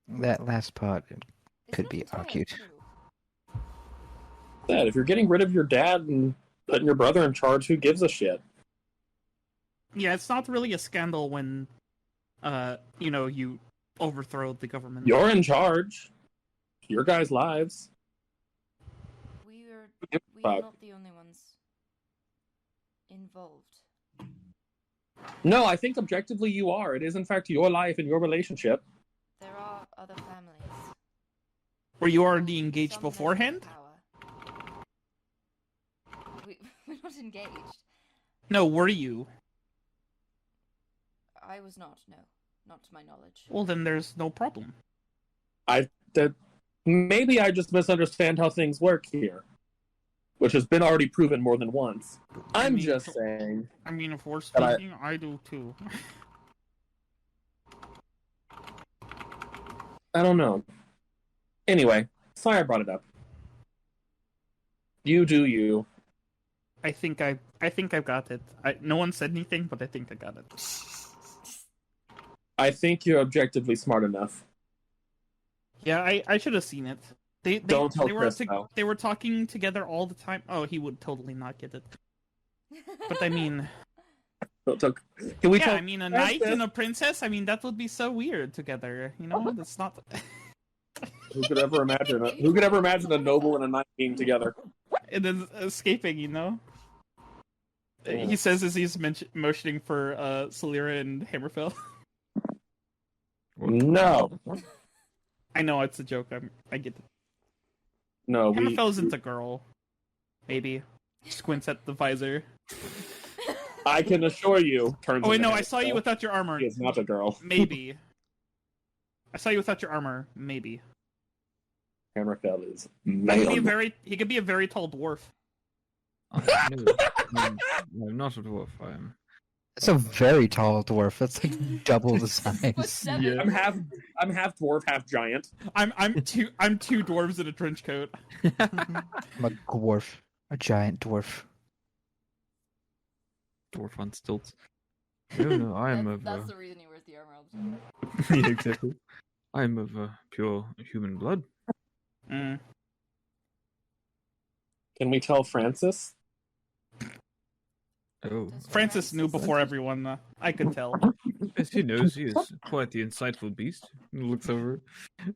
that last part It's could not be entirely argued. true. That if you're getting rid of your dad and putting your brother in charge, who gives a shit? Yeah, it's not really a scandal when, you overthrow the government. You're in charge. Your guys' lives. We are Fuck. not the only ones involved. No, I think objectively you are. It is in fact your life and your relationship. There are other families. Were you already engaged Some level of beforehand? power. We're not engaged. No, were you? I was not, no. Not to my knowledge. Well, then there's no problem. Maybe I just misunderstand how things work here, which has been already proven more than once. I'm mean, just saying. I mean, if we're But speaking, I do too. I don't know. Anyway, sorry I brought it up. You do you. I think I've got it. No one said anything, but I think I got it. I think you're objectively smart enough. Yeah, I should have seen it. Don't tell they were Chris, though. they were talking together all the time. Oh, he would totally not get it. But I mean, Can we yeah, tell I mean, a Chris knight this? and a princess. I mean, that would be so weird together. You know, that's not. Who could ever imagine it? Who could ever imagine a noble and a knight being together? And then escaping. You know. Yeah. He says as he's motioning for Solera and Hammerfell. No. I know it's a joke. I get it. No, Hammerfell isn't a girl. Maybe. Squints at the visor. I can assure you. Turns Oh wait, into no, I saw you Hammerfell. without your armor. He is not a girl. Maybe. I saw you without your armor. Maybe. Hammerfell is He could be a very tall dwarf. No, I'm not a dwarf. I am. It's a very tall dwarf. That's like double the But size. seven. I'm half dwarf, half giant. I'm two dwarves in a trench coat. I'm a dwarf. A giant dwarf. Dwarf on stilts. No, I am of. That's the reason he wears the armor all the time. Yeah, exactly. I am of pure human blood. Mm. Can we tell Francis? Oh, Francis knew before everyone. I could tell. yes, he knows. He is quite the insightful beast. He looks over.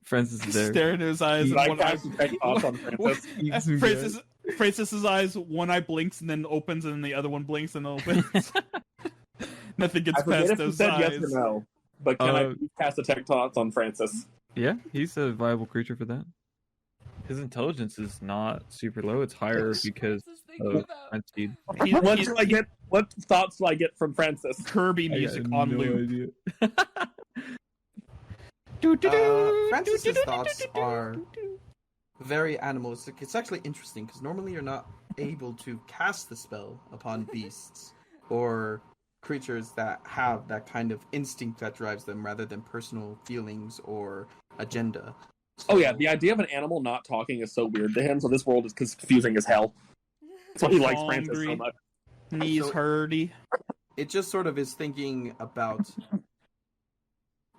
Francis is there. Stare into his eyes. Did And I one eye... cast detect thoughts on Francis? Francis's eyes. One eye blinks and then opens, and the other one blinks and opens. Nothing gets I forget past if you those said eyes. yes or no, but can I please cast detect thoughts on Francis? Yeah, he's a viable creature for that. His intelligence is not super low. It's higher because What's this thinking of about? mind speed. What thoughts do I get from Francis? Kirby I got music on no loop. idea. Francis's thoughts are very animalistic. It's actually interesting because normally you're not able to cast the spell upon beasts or creatures that have that kind of instinct that drives them rather than personal feelings or agenda. Oh yeah, the idea of an animal not talking is so weird to him, so this world is confusing as hell. That's why he likes Francis so Hungry. much. Knees So- hurdy. It just sort of is thinking about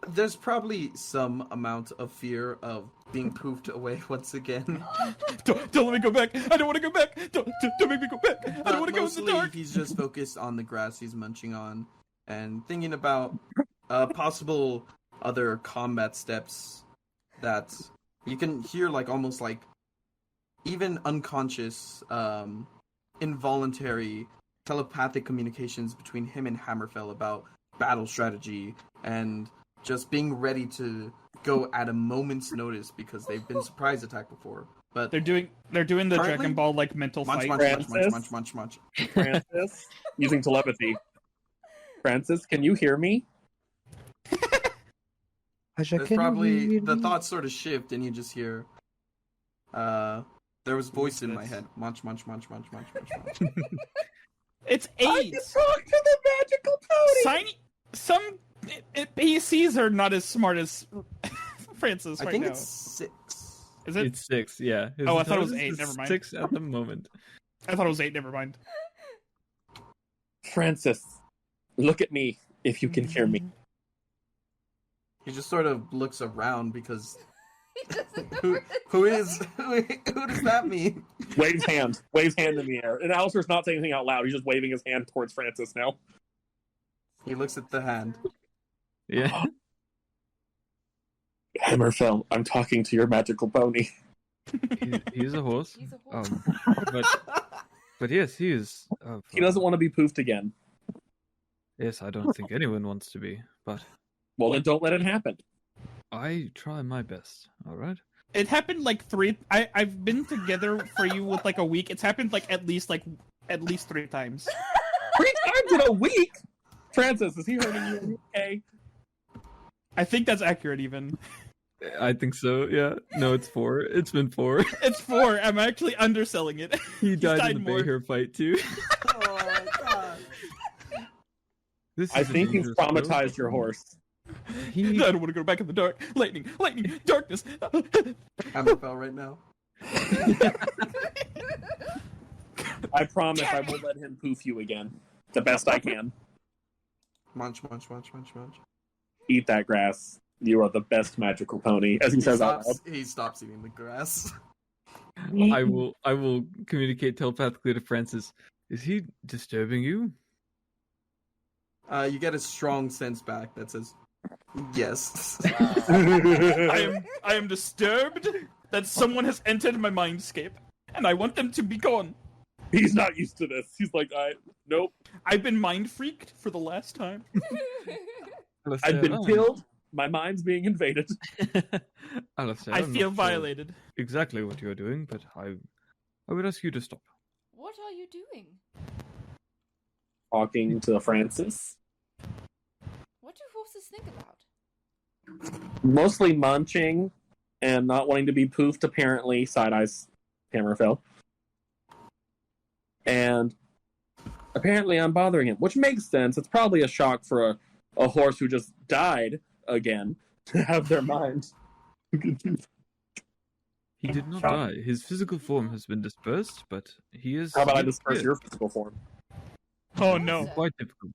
There's probably some amount of fear of being poofed away once again. Don't let me go back. I don't want to go back. Don't make me go back. I don't want to go in the Mostly, dark. he's just focused on the grass he's munching on and thinking about possible other combat steps that you can hear, like almost like even unconscious, involuntary telepathic communications between him and Hammerfell about battle strategy and just being ready to go at a moment's notice because they've been surprise attacked before. But They're doing the Currently- Dragon Ball like mental munch, fight. munch. Francis, using telepathy. Francis, can you hear me? There's probably the thoughts sort of shift and you just hear there was voice in my head. Munch. It's I 8. can talk to the magical pony! Some PCs are not as smart as Francis I right think now. it's 6. Is it? It's 6, yeah. His Oh, I thought it was intelligence 8, is never mind. 6 at the moment. I thought it was 8. Never mind. Francis, look at me if you can hear me. He just sort of looks around because He doesn't know who where is who does that mean? Waves hand in the air. And Alistair's not saying anything out loud. He's just waving his hand towards Francis now. He looks at the hand. Yeah. Hammerfell, I'm talking to your magical pony. He's a horse. He's a horse. But yes, he is. He doesn't want to be poofed again. Yes, I don't think anyone wants to be, but Well, then don't let it happen. I try my best. All right. It happened like 3. I've been together for you with like a week. It's happened like at least 3 times. 3 times in a week? Francis, is he hurting you? Okay. I think that's accurate. Even I think so. Yeah. No, it's 4. It's been 4. it's 4. I'm actually underselling it. He died died in the more. Bayher fight too. Oh my god. This I is a think you've dangerous road. traumatized your horse. I don't want to go back in the dark. Lightning, darkness. Hammerfell right now. I promise I won't let him poof you again. The best I can. Munch. Eat that grass. You are the best magical pony. As he says out loud. He stops eating the grass. I will communicate telepathically to Francis. Is he disturbing you? You get a strong sense back that says, yes. I am disturbed that someone has entered my mindscape, and I want them to be gone. He's not used to this. He's like, nope. I've been mind freaked for the last time. Alastair, I've been killed. My mind's being invaded. Alastair, I I'm feel not sure violated. exactly what you're doing, but I would ask you to stop. What are you doing? Talking to Francis. What do horses think about? Mostly munching and not wanting to be poofed, apparently. Side eyes Hammerfell. And apparently I'm bothering him, which makes sense. It's probably a shock for a horse who just died again to have their mind. He did not die. His physical form has been dispersed, but he is. How about I he is disperse dead. your physical form? Oh no. Quite difficult.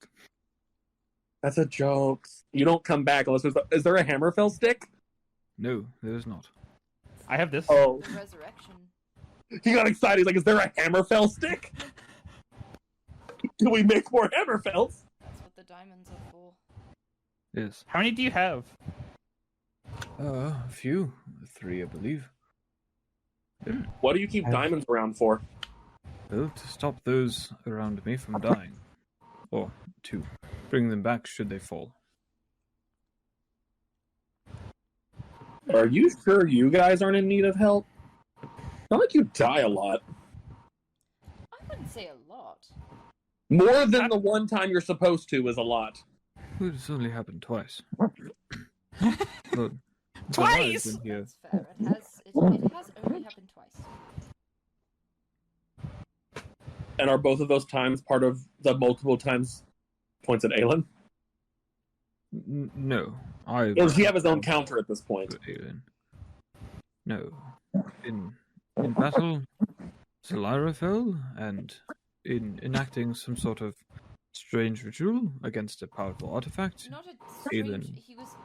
That's a joke. You don't come back unless there's is there a Hammerfell stick? No, there is not. I have this. Oh, The resurrection. he got excited. He's like, is there a Hammerfell stick? Can we make more Hammerfells? That's what the diamonds are for. Yes. How many do you have? A few. 3, I believe. What do you keep diamonds around for? Well, to stop those around me from dying. Or to bring them back should they fall. Are you sure you guys aren't in need of help? Not like you die a lot. I wouldn't say a lot. More than the one time you're supposed to is a lot. Well, it's only happened twice. Well, Twice? the lies in here. That's fair. It has only happened twice. And are both of those times part of the multiple times points at Aelin? No. Or does he have his own counter at this point? Alien. No. In battle, Solara fell, and in enacting some sort of strange ritual against a powerful artifact. Not a strange. Aelin. He was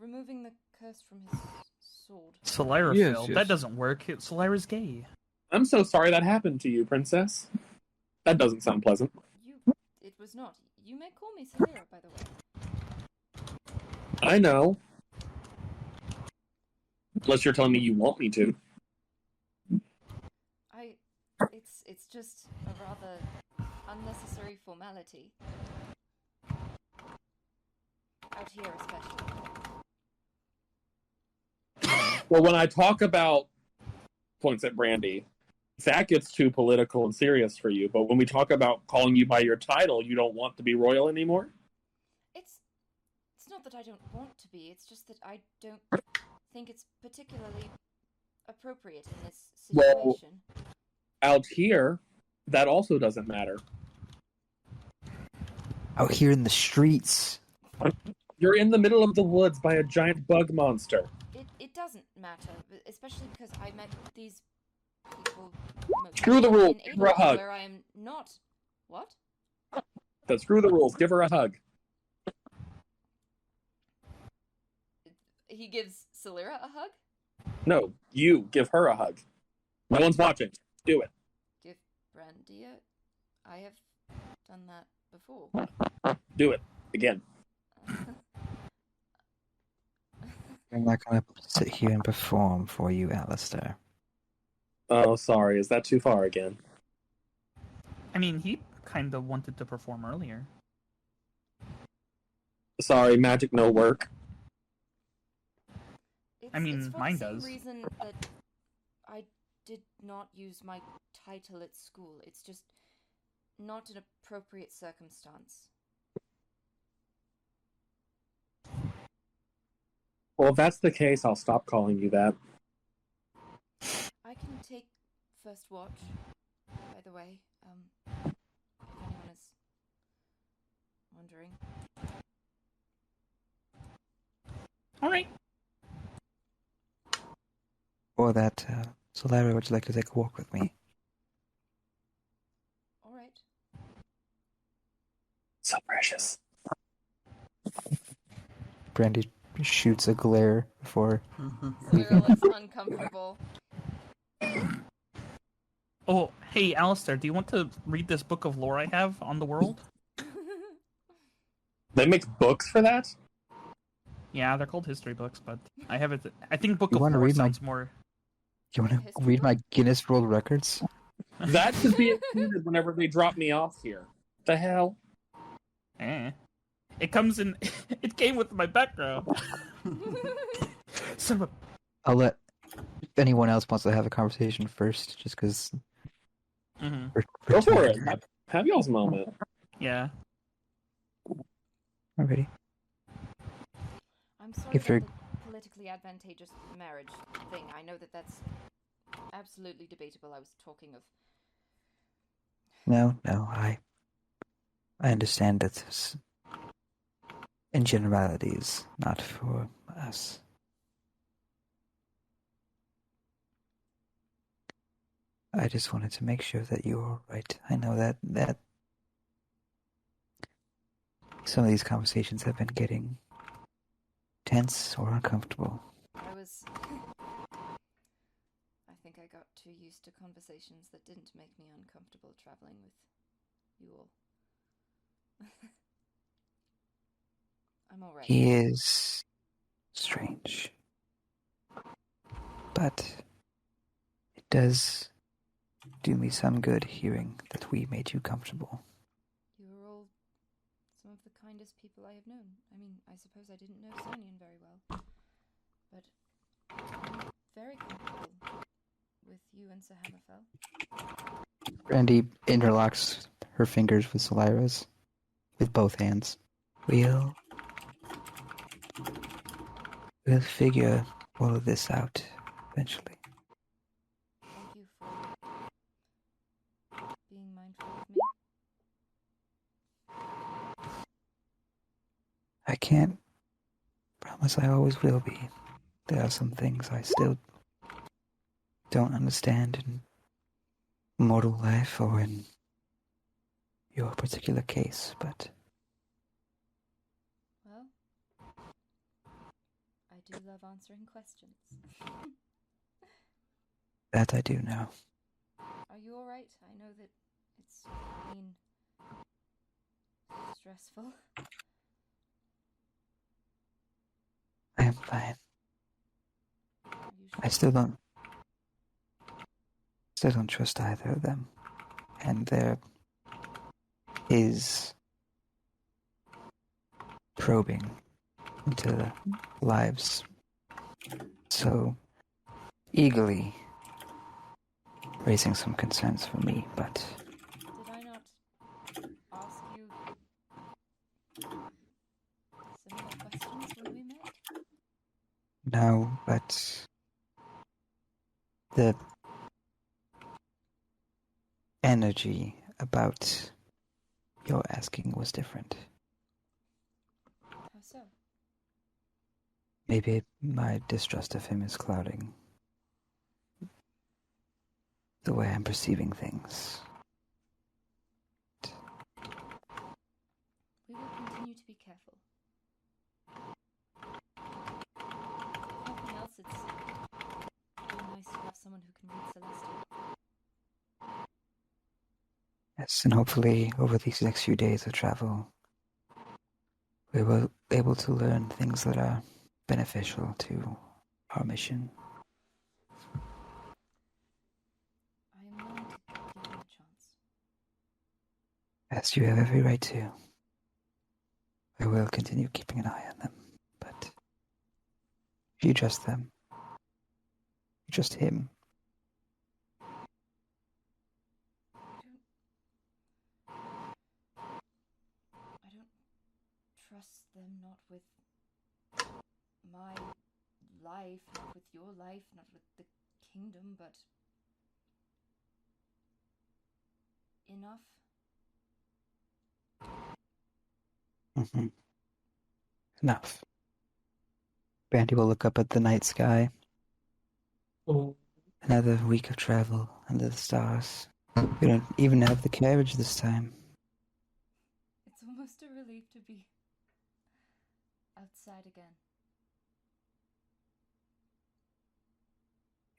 removing the curse from his sword. Solira Yes, failed. yes. That doesn't work. Solira's gay. I'm so sorry that happened to you, princess. That doesn't sound pleasant. It was not. You may call me Solira, by the way. I know. Unless you're telling me you want me to. It's just a rather unnecessary formality. Out here, especially. Well, when I talk about points at Brandy, that gets too political and serious for you. But when we talk about calling you by your title, you don't want to be royal anymore? It's not that I don't want to be, it's just that I don't think it's particularly appropriate in this situation. Well, out here, that also doesn't matter. Out here in the streets. You're in the middle of the woods by a giant bug monster. It doesn't matter, especially because I met these people Screw the rules. in Give her a Ada, hug. where I am not. What? Then screw the rules. Give her a hug. He gives Solira a hug? No, you give her a hug. No one's watching. Do it. Give Brandy a... I have done that before. Do it. Again. I'm not going to sit here and perform for you, Alastair. Oh, sorry. Is that too far again? I mean, he kind of wanted to perform earlier. Sorry, magic no work. I mean, it's for mine the same does. reason that I did not use my title at school. It's just not an appropriate circumstance. Well, if that's the case, I'll stop calling you that. I can take first watch, by the way, if anyone is wondering. Alright. Or that, Solera, would you like to take a walk with me? Alright. So precious. Brandy shoots a glare before. Solira looks uncomfortable. Oh, hey, Alastair, do you want to read this book of lore I have on the world? They make books for that? Yeah, they're called history books, but I have it. I think book You of wanna lore read my- sounds more. You want to History read my book? Guinness World Records? That should be included whenever they drop me off here. The hell? It comes in. It came with my background. Son of a... I'll let if anyone else wants to have a conversation first, just because. Mhm. Go for it. Have y'all's moment. Yeah. Already. I'm sorry If you're- about the politically advantageous marriage thing. I know that that's absolutely debatable. I was talking of... No, I understand that this, in generalities, not for us. I just wanted to make sure that you were all right. I know that some of these conversations have been getting tense or uncomfortable. I think I got too used to conversations that didn't make me uncomfortable traveling with you all. I'm alright. He is strange. But it does do me some good hearing that we made you comfortable. You are all some of the kindest people I have known. I mean, I suppose I didn't know Sonian very well, but I'm very comfortable with you and Sir Hammerfell. Brandy interlocks her fingers with Solira's, with both hands. We'll figure all of this out eventually. Thank you for being mindful of me. I can't promise I always will be. There are some things I still don't understand in mortal life or in your particular case, but Well, do love answering questions. That I do know. Are you alright? I know that it's been stressful. I am fine. Are you I sure? still don't trust either of them. And there is probing into the lives so eagerly, raising some concerns for me, but Did I not ask you similar questions when we met? no, but the energy about your asking was different. How so? Maybe my distrust of him is clouding the way I'm perceiving things. We will continue to be careful. If nothing else, it's really nice to have someone who can read Celestial. Yes, and hopefully over these next few days of travel, we were able to learn things that are beneficial to our mission. I am willing to give them a chance. Yes, you have every right to. I will continue keeping an eye on them, but if you trust them, you trust him. I don't trust them, not with my life, not with your life, not with the kingdom, but enough. Mm-hmm. Enough. Brandy will look up at the night sky. Another week of travel under the stars. We don't even have the carriage this time. It's almost a relief to be outside again.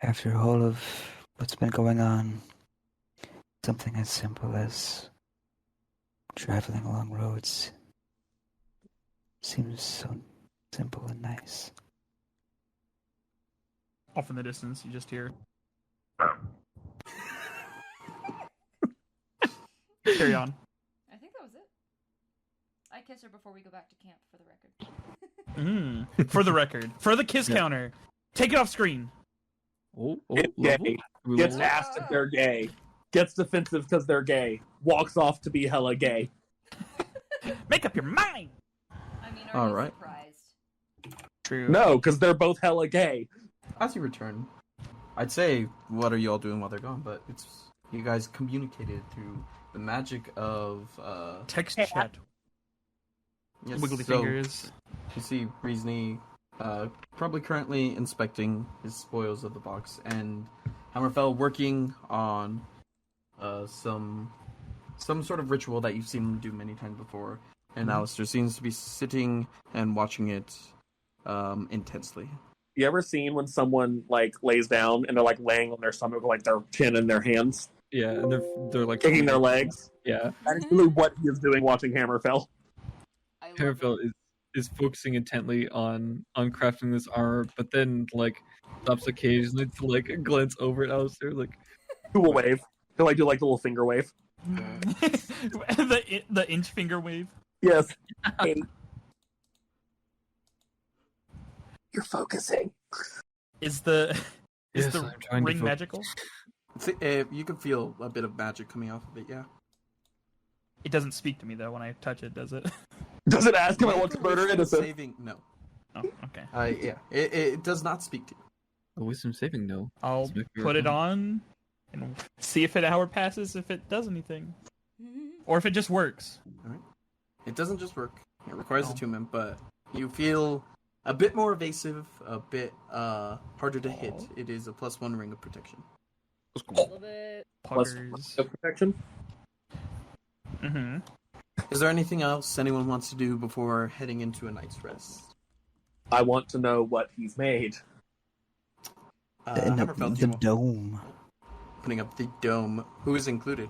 After all of what's been going on, something as simple as traveling along roads seems so simple and nice. Off in the distance, you just hear. Carry on. I think that was it. I kiss her before we go back to camp, for the record. For the record, for the kiss counter, take it off screen. It's gay. Gets asked if they're gay. Gets defensive because they're gay. Walks off to be hella gay. Make up your mind. I mean, are All you right. surprised? True. No, because they're both hella gay. As you return, I'd say, what are you all doing while they're gone? But it's you guys communicated through the magic of Text chat. yes, Wiggly so fingers. You see Reezni probably currently inspecting his spoils of the box, and Hammerfell working on some sort of ritual that you've seen him do many times before, and Alastair seems to be sitting and watching it intensely. You ever seen when someone like lays down and they're like laying on their stomach with like their chin in their hands, Yeah, and they're like kicking their legs? Yeah, That is really what he is doing watching Hammerfell. I love Hammerfell it. is focusing intently on crafting this armor, but then like stops occasionally to like glance over at Alistair, like Who will wave? He'll like do like the little finger wave. the inch finger wave. Yes. Hey. You're focusing. Is the Yes, the I'm trying to ring focus. magical? You can feel a bit of magic coming off of it, yeah. It doesn't speak to me though when I touch it, does it? Does it ask him I want to murder innocent? Saving, no. Oh, okay. Yeah, it does not speak to you. a wisdom saving no. I'll Let's make your put it own. on and see if an hour passes, if it does anything, or if it just works. It doesn't just work. It requires Oh. attunement, but you feel a bit more evasive, a bit harder to hit. It is a +1 ring of protection. Love it. Puggers. Of protection. Mm-hmm. Is there anything else anyone wants to do before heading into a night's rest? I want to know what he's made. Hammerfell, do the you want- dome. opening up the dome. Who is included?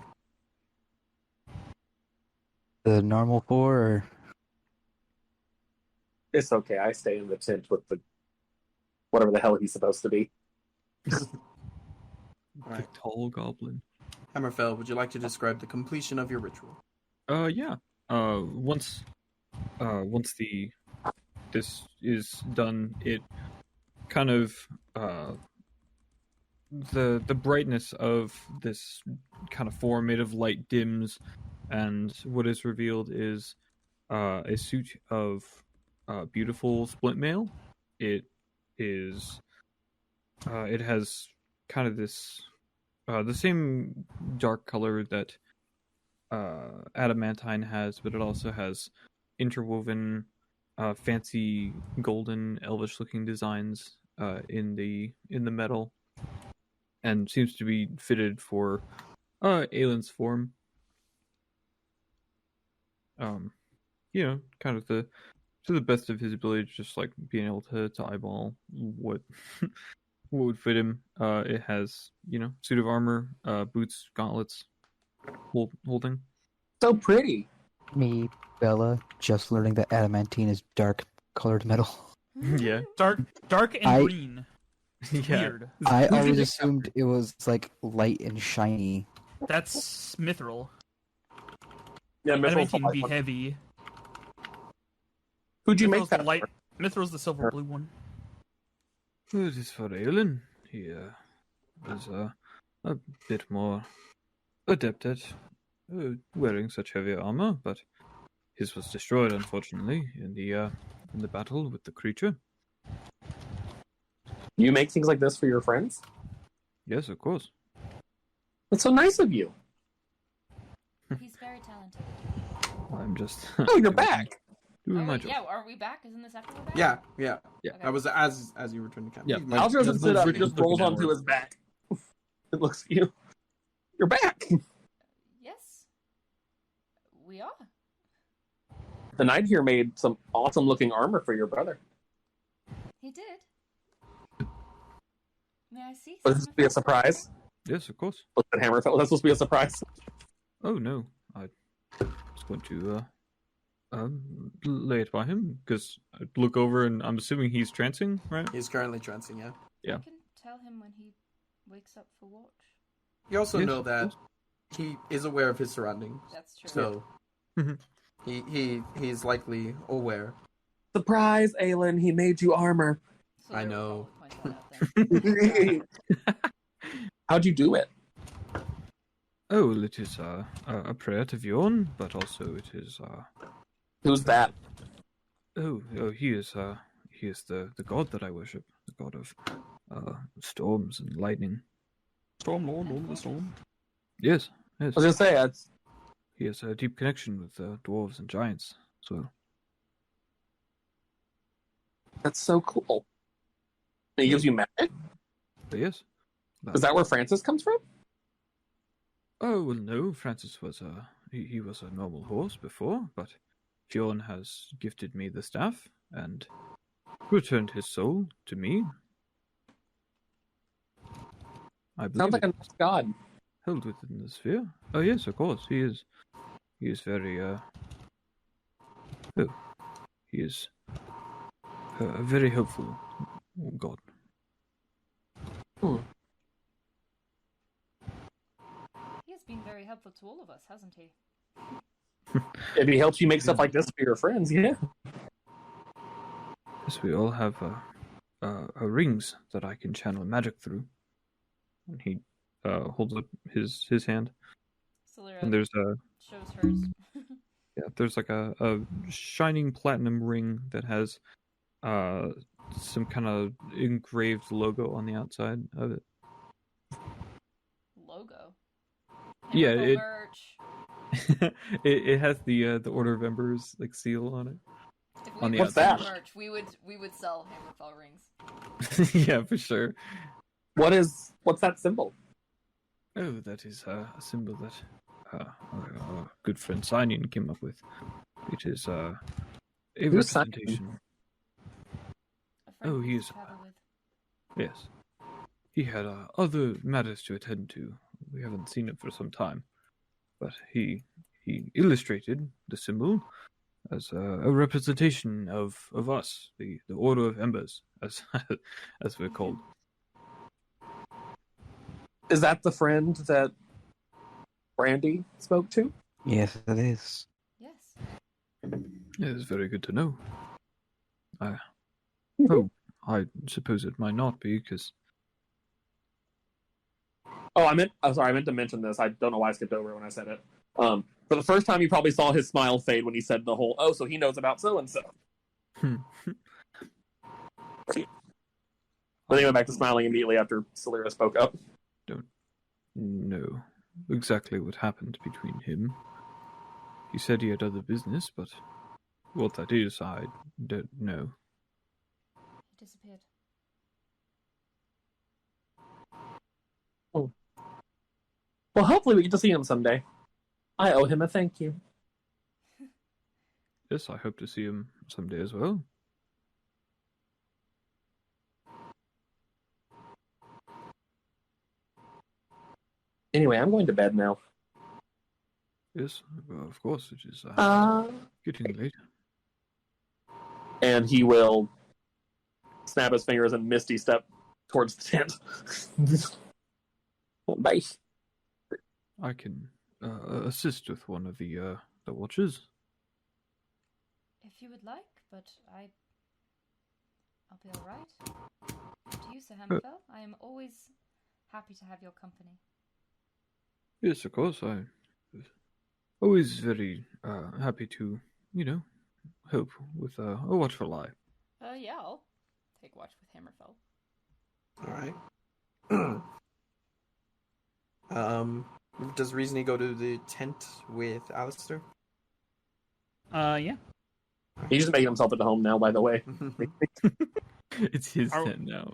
The normal 4, or It's okay. I stay in the tent with the whatever the hell he's supposed to be. The Right. tall goblin. Hammerfell, would you like to describe the completion of your ritual? Yeah. Once this is done, it kind of the brightness of this kind of form made of light dims, and what is revealed is a suit of beautiful splint mail. It is it has kind of this the same dark color that adamantine has, but it also has interwoven fancy golden elvish looking designs in the metal, and seems to be fitted for Aylin's form. Kind of to the best of his ability, just like being able to eyeball what what would fit him. It has, suit of armor, boots, gauntlets, whole thing. So pretty. me, Bella, just learning that adamantine is dark colored metal. Yeah. Dark and I- green. Yeah. Weird. I always assumed it was like light and shiny. That's mithril. Yeah, Adamantine be heavy. Who'd you make Mithril's the that? light. Mithril's the silver blue one. It is for Aylin. He is a bit more adept at wearing such heavy armor, but his was destroyed, unfortunately, in the battle with the creature. You make things like this for your friends? Yes, of course. That's so nice of you. He's very talented. I'm just. Oh, you're back. Doing Oh, my wait, job. yeah, are we back? Isn't this after we're back? Yeah. Okay. That was as you returned to camp. Yeah. My- Alger doesn't sit up, he looking just rolls onto downward. his back. It looks at you. You're back. Yes. We are. The knight here made some awesome looking armor for your brother. He did. May I see? Was this some be a of his surprise? Yes, of course. Look at Hammerfell. That's supposed to be a surprise. Oh no, I was going to lay it by him because I look over and I'm assuming he's trancing, right? He's currently trancing, yeah. Yeah. I can tell him when he wakes up for watch. You also Yes, know of that course. he is aware of his surroundings, That's true. so Mhm. he's likely aware. Surprise, Aylin. He made you armor. So I they will know. probably point that out then. How'd you do it? Oh, well, it is a prayer to Bjorn, but also it is Who's that? he is the god that I worship, the god of storms and lightning. Storm Lord, Lord of the Storm. Yes, I was gonna say, that's he has a deep connection with dwarves and giants. So so cool. He gives you magic? yes. Is that where Francis comes from? Oh well, no. Francis was he was a normal horse before, but Bjorn has gifted me the staff and returned his soul to me. I believe Sounds like a nice god. held within the sphere. Oh yes, of course. He is very he is a very helpful god. He has been very helpful to all of us, hasn't he? If he helps you make stuff like this for your friends, yeah. Yes, we all have rings that I can channel magic through. And he holds up his hand, Celera and there's shows hers. there's like a shining platinum ring that has some kind of engraved logo on the outside of it. Logo. Yeah, Hammerfell it- merch. it has the Order of Embers like seal on it. If on we the would outside. sell merch, we would sell Hammerfell rings. Yeah, for sure. What's that symbol? Oh, that is a symbol that our good friend Sinian came up with. It is a Who's Sinian? representation. friend Oh, we he used is. to travel with. Yes. He had other matters to attend to. We haven't seen him for some time. But he illustrated the symbol as a representation of us, the Order of Embers, as as we're called. Is that the friend that Brandy spoke to? Yes, it is. Yes. Yeah, it's very good to know. Oh, I suppose it might not be, because... I meant to mention this. I don't know why I skipped over it when I said it. For the first time, you probably saw his smile fade when he said the whole, "Oh, so he knows about so-and-so." But then he went back to smiling immediately after Celera spoke up. Don't know exactly what happened between him. He said he had other business, but what that is, I don't know. He disappeared. Well, hopefully we get to see him someday. I owe him a thank you. Yes, I hope to see him someday as well. Anyway, I'm going to bed now. Yes, of course, it is getting late. And he will snap his fingers and misty step towards the tent. Bye. I can assist with one of the watches. If you would like, but I'll be all right. To you, Sir Hammerfell, I am always happy to have your company. Yes, of course. I always very happy to, help with a watchful eye. Yeah, I'll take watch with Hammerfell. All right. Does Reezni go to the tent with Alastair? Yeah. He's just making himself at home now, by the way. It's his tent now.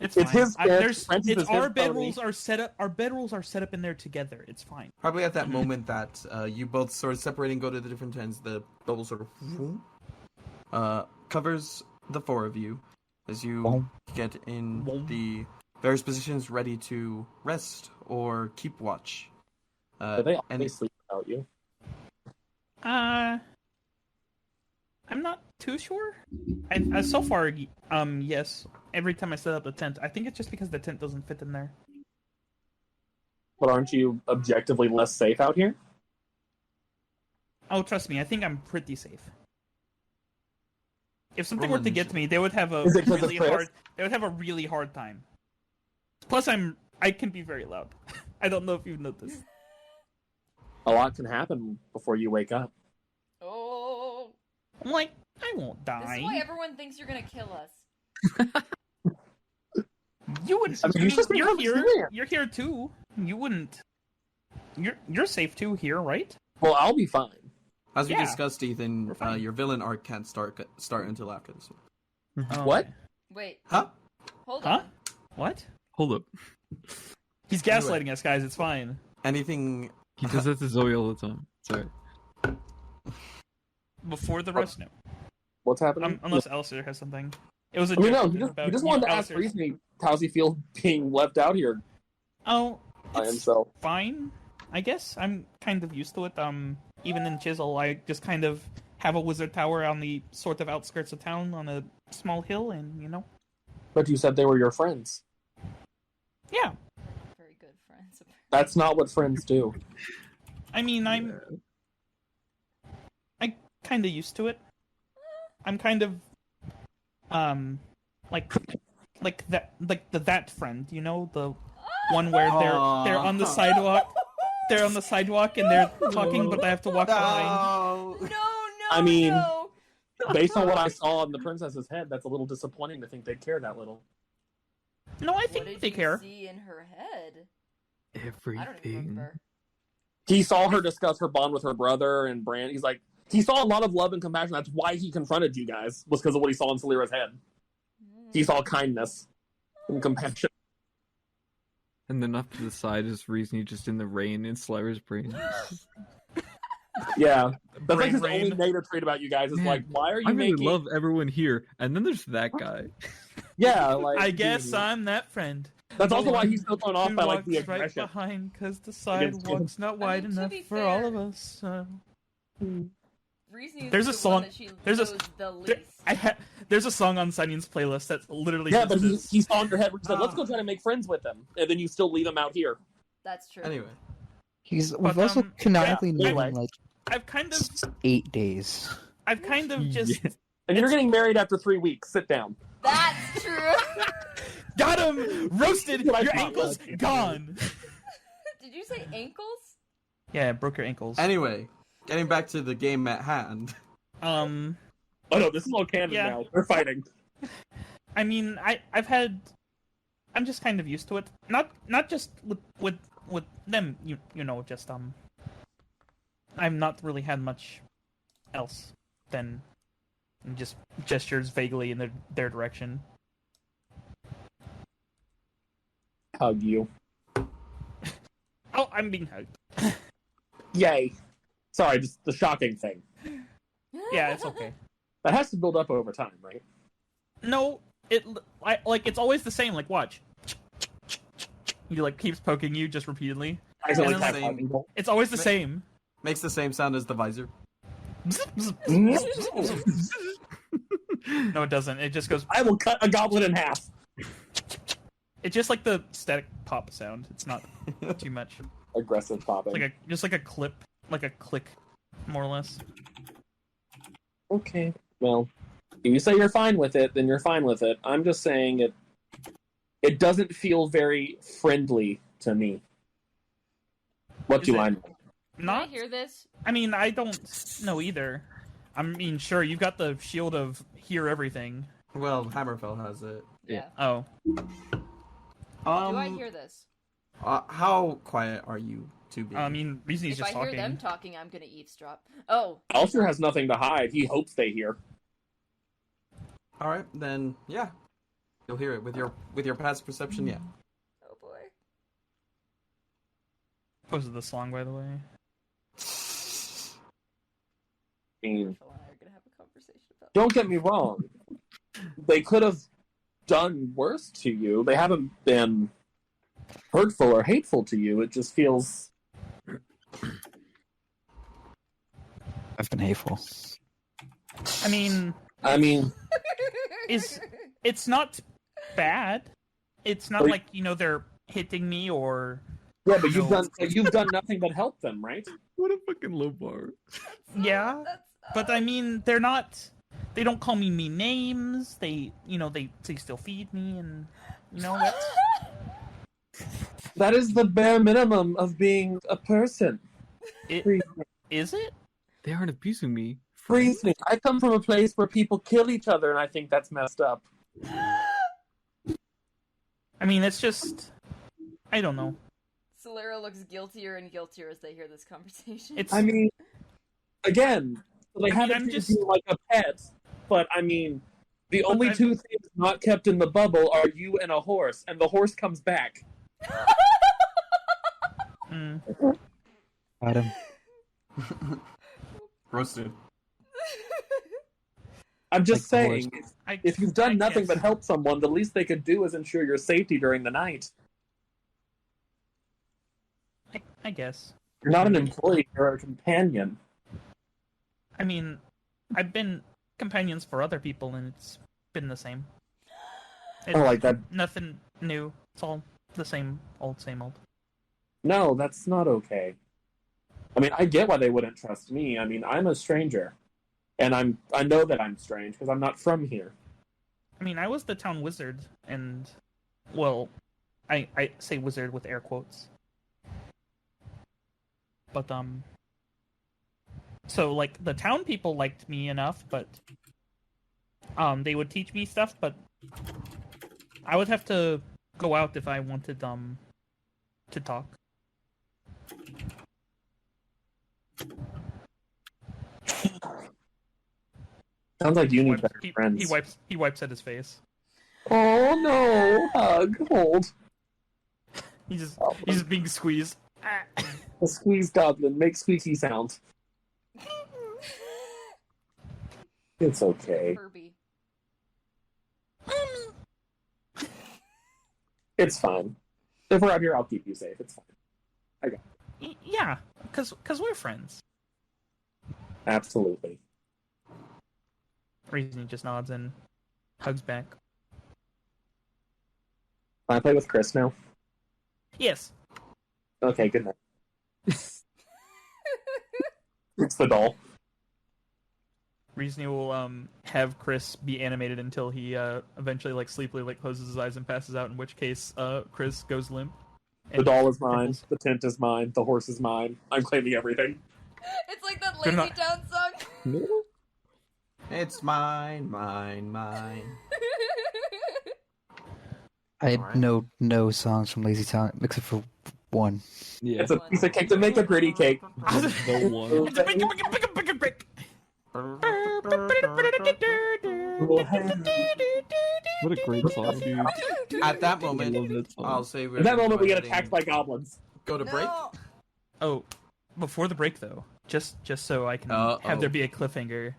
It's It's fine. his bed. Francis It's is our his bedrolls pony. are set up. Our bedrolls are set up in there together. It's fine. Probably at that moment that you both sort of separate and go to the different tents, the bubble sort of covers the four of you as you get in the various positions ready to rest or keep watch. Do they always sleep without you? I'm not too sure. So far, yes. Every time I set up the tent, I think it's just because the tent doesn't fit in there. But aren't you objectively less safe out here? Oh, trust me, I think I'm pretty safe. If something were to get to me, they would have a Is it 'cause of really Chris? hard. They would have a really hard time. Plus, I can be very loud. I don't know if you've noticed. A lot can happen before you wake up. Oh, I'm like, I won't this die. is why everyone thinks you're gonna kill us. You wouldn't. I mean, you should be you're here. serious. You're here too. You wouldn't. You're safe too here, right? Well, I'll be fine. As we Yeah. discussed, Ethan, We're fine. your villain arc can't start until after this one. Oh, What? okay. Wait, Huh? hold Huh? on. What? Hold up. He's gaslighting us, guys. It's fine. Anything? He does that to Zoe all the time. Sorry. Before the rest, no. What's happening? Unless Alastair has something. It was a I mean, joke no, about he just you, wanted to ask Alastair's- Reezni how's he feel being left out here Oh, by it's himself. fine. I guess I'm kind of used to it. Even in Chisel, I just kind of have a wizard tower on the sort of outskirts of town on a small hill, and But you said they were your friends. yeah. Very good friends. That's not what friends do. I mean, I kind of used to it. I'm kind of, like that friend, the one where they're on the sidewalk. They're on the sidewalk and they're talking, but I have to walk behind. No. No, I mean- no. Based on what I saw on the princess's head, that's a little disappointing to think they care that little. No, I What think did they you care. see in her head? I don't even Everything. remember. He saw her discuss her bond with her brother and Brand. He's like, he saw a lot of love and compassion. That's why he confronted you guys, was because of what he saw in Celera's head. He saw kindness and compassion. And then up to the side is Reezni just in the rain in Slyra's brain. Yeah. That's like brain his only rain. negative trait about you guys is Man, like, why are you I really making? love everyone here, and then there's that guy. Yeah, like I guess dude. I'm that friend. That's The also why one he's so thrown off who by like the walks right aggression. behind because the Against sidewalk's not wide to enough be for all fair- of us. Reezy is There's a the song- one that she there's a- knows the There, least. there's a song on Sunny's playlist that's literally Yeah, just but this. he's on your head. Where he's like, let's go try to make friends with him, and then you still leave him out here. That's true. Anyway, We've But, also canonically yeah, known anyway. him like I've kind of 8 days. just Yeah. And you're getting married after 3 weeks. Sit down. That's true. got him roasted. Like Your my ankles God. gone. Did you say ankles? Yeah, broke your ankles. anyway, getting back to the game at hand. Oh no, this is all canon Yeah. now. They're fighting. I mean, I'm just kind of used to it. Not just with them, you know, just I've not really had much else than just gestures vaguely in their direction. Hug you. Oh, I'm being hugged. Yay. Sorry, just the shocking thing. Yeah, it's okay. That has to build up over time, right? No, it's always the same. Like, watch. He like keeps poking you just repeatedly. I accidentally And tapped then- on people. It's always the same. Makes the same sound as the visor. No, it doesn't. It just goes. I will cut a goblin in half. It's just like the static pop sound. It's not too much. Aggressive popping. It's like a clip, like a click, more or less. Okay. Well, if you say you're fine with it, then you're fine with it. I'm just saying it doesn't feel very friendly to me. What Is do it- I know? Can I Not. hear this? I mean, I don't know either. I mean, sure, you've got the shield of hear everything. Well, Hammerfell has it. Yeah. Oh, Do I hear this? How quiet are you to be? I mean, Reezy's If just I hear talking. them talking, I'm gonna eavesdrop. Oh, Alastair has nothing to hide. He hopes they hear. All right, then yeah, you'll hear it with your past perception. Yeah. oh boy. Posted the song, by the way. I mean, Phil and I are gonna have a conversation about. don't get me wrong. They could have done worse to you. They haven't been hurtful or hateful to you. It just feels... I've been hateful. I mean, it's not bad. It's not Wait. like they're hitting me or Yeah, but you've No. done nothing but help them, right? What a fucking low bar. yeah. But I mean, they're not. They don't call me mean names. They still feed me, and that's. That is the bare minimum of being a person. Is it? They aren't abusing me. Freeze me. I come from a place where people kill each other, and I think that's messed up. I mean, it's just. I don't know. Solera looks guiltier and guiltier as they hear this conversation. It's. I mean, again, they haven't I'm treated just- you like a pet, but I mean, the But only I'm- two things not kept in the bubble are you and a horse, and the horse comes back. Mm. Got him. Roasted. I'm just Like the horse. saying, if you've done nothing guess. but help someone, the least they could do is ensure your safety during the night. I guess. You're not an employee, you're a companion. I mean, I've been companions for other people, and it's been the same. Oh, like that. Nothing new. It's all the same old, same old. No, that's not okay. I mean, I get why they wouldn't trust me. I mean, I'm a stranger. And I know that I'm strange because I'm not from here. I mean, I was the town wizard, and well, I say wizard with air quotes. But so like the town people liked me enough, but they would teach me stuff, but I would have to go out if I wanted to talk. Sounds like you need Wipes- better friends. He wipes at his face. Oh no! Hug, hold. He's just being squeezed. A squeeze goblin, make squeaky sounds. It's okay. Kirby. It's fine. If we're out here, I'll keep you safe. It's fine. I got it. Yeah, because we're friends. Absolutely. Reezy just nods and hugs back. Can I play with Chris now? Yes. Okay, good night. It's the doll. Reezy will have Chris be animated until he eventually sleepily closes his eyes and passes out. In which case, Chris goes limp. The doll is mine. The tent is mine. The horse is mine. I'm claiming everything. It's like that Good Lazy night. Town song. It's mine, mine, mine. I Alright. know no songs from Lazy Town except for one. Yeah. It's a piece of cake to make a pretty cake. The one. What a great song, dude. At that I moment, love that song. I'll say we're In that gonna moment, go we get ahead attacked and by goblins. go to break. No. Oh, before the break though, just so I can Uh-oh. have there be a cliffhanger.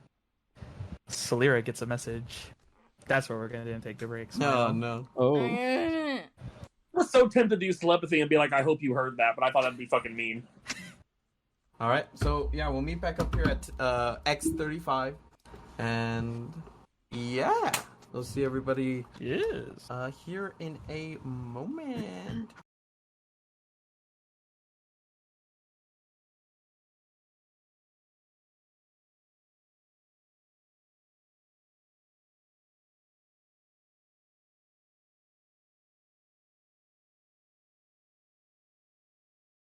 Celira gets a message. That's where we're gonna take the break. No, no. Oh. Mm. I was so tempted to use telepathy and be like, I hope you heard that, but I thought that'd be fucking mean. All right, so yeah, we'll meet back up here at X35, and yeah, we'll see everybody Yes. here in a moment.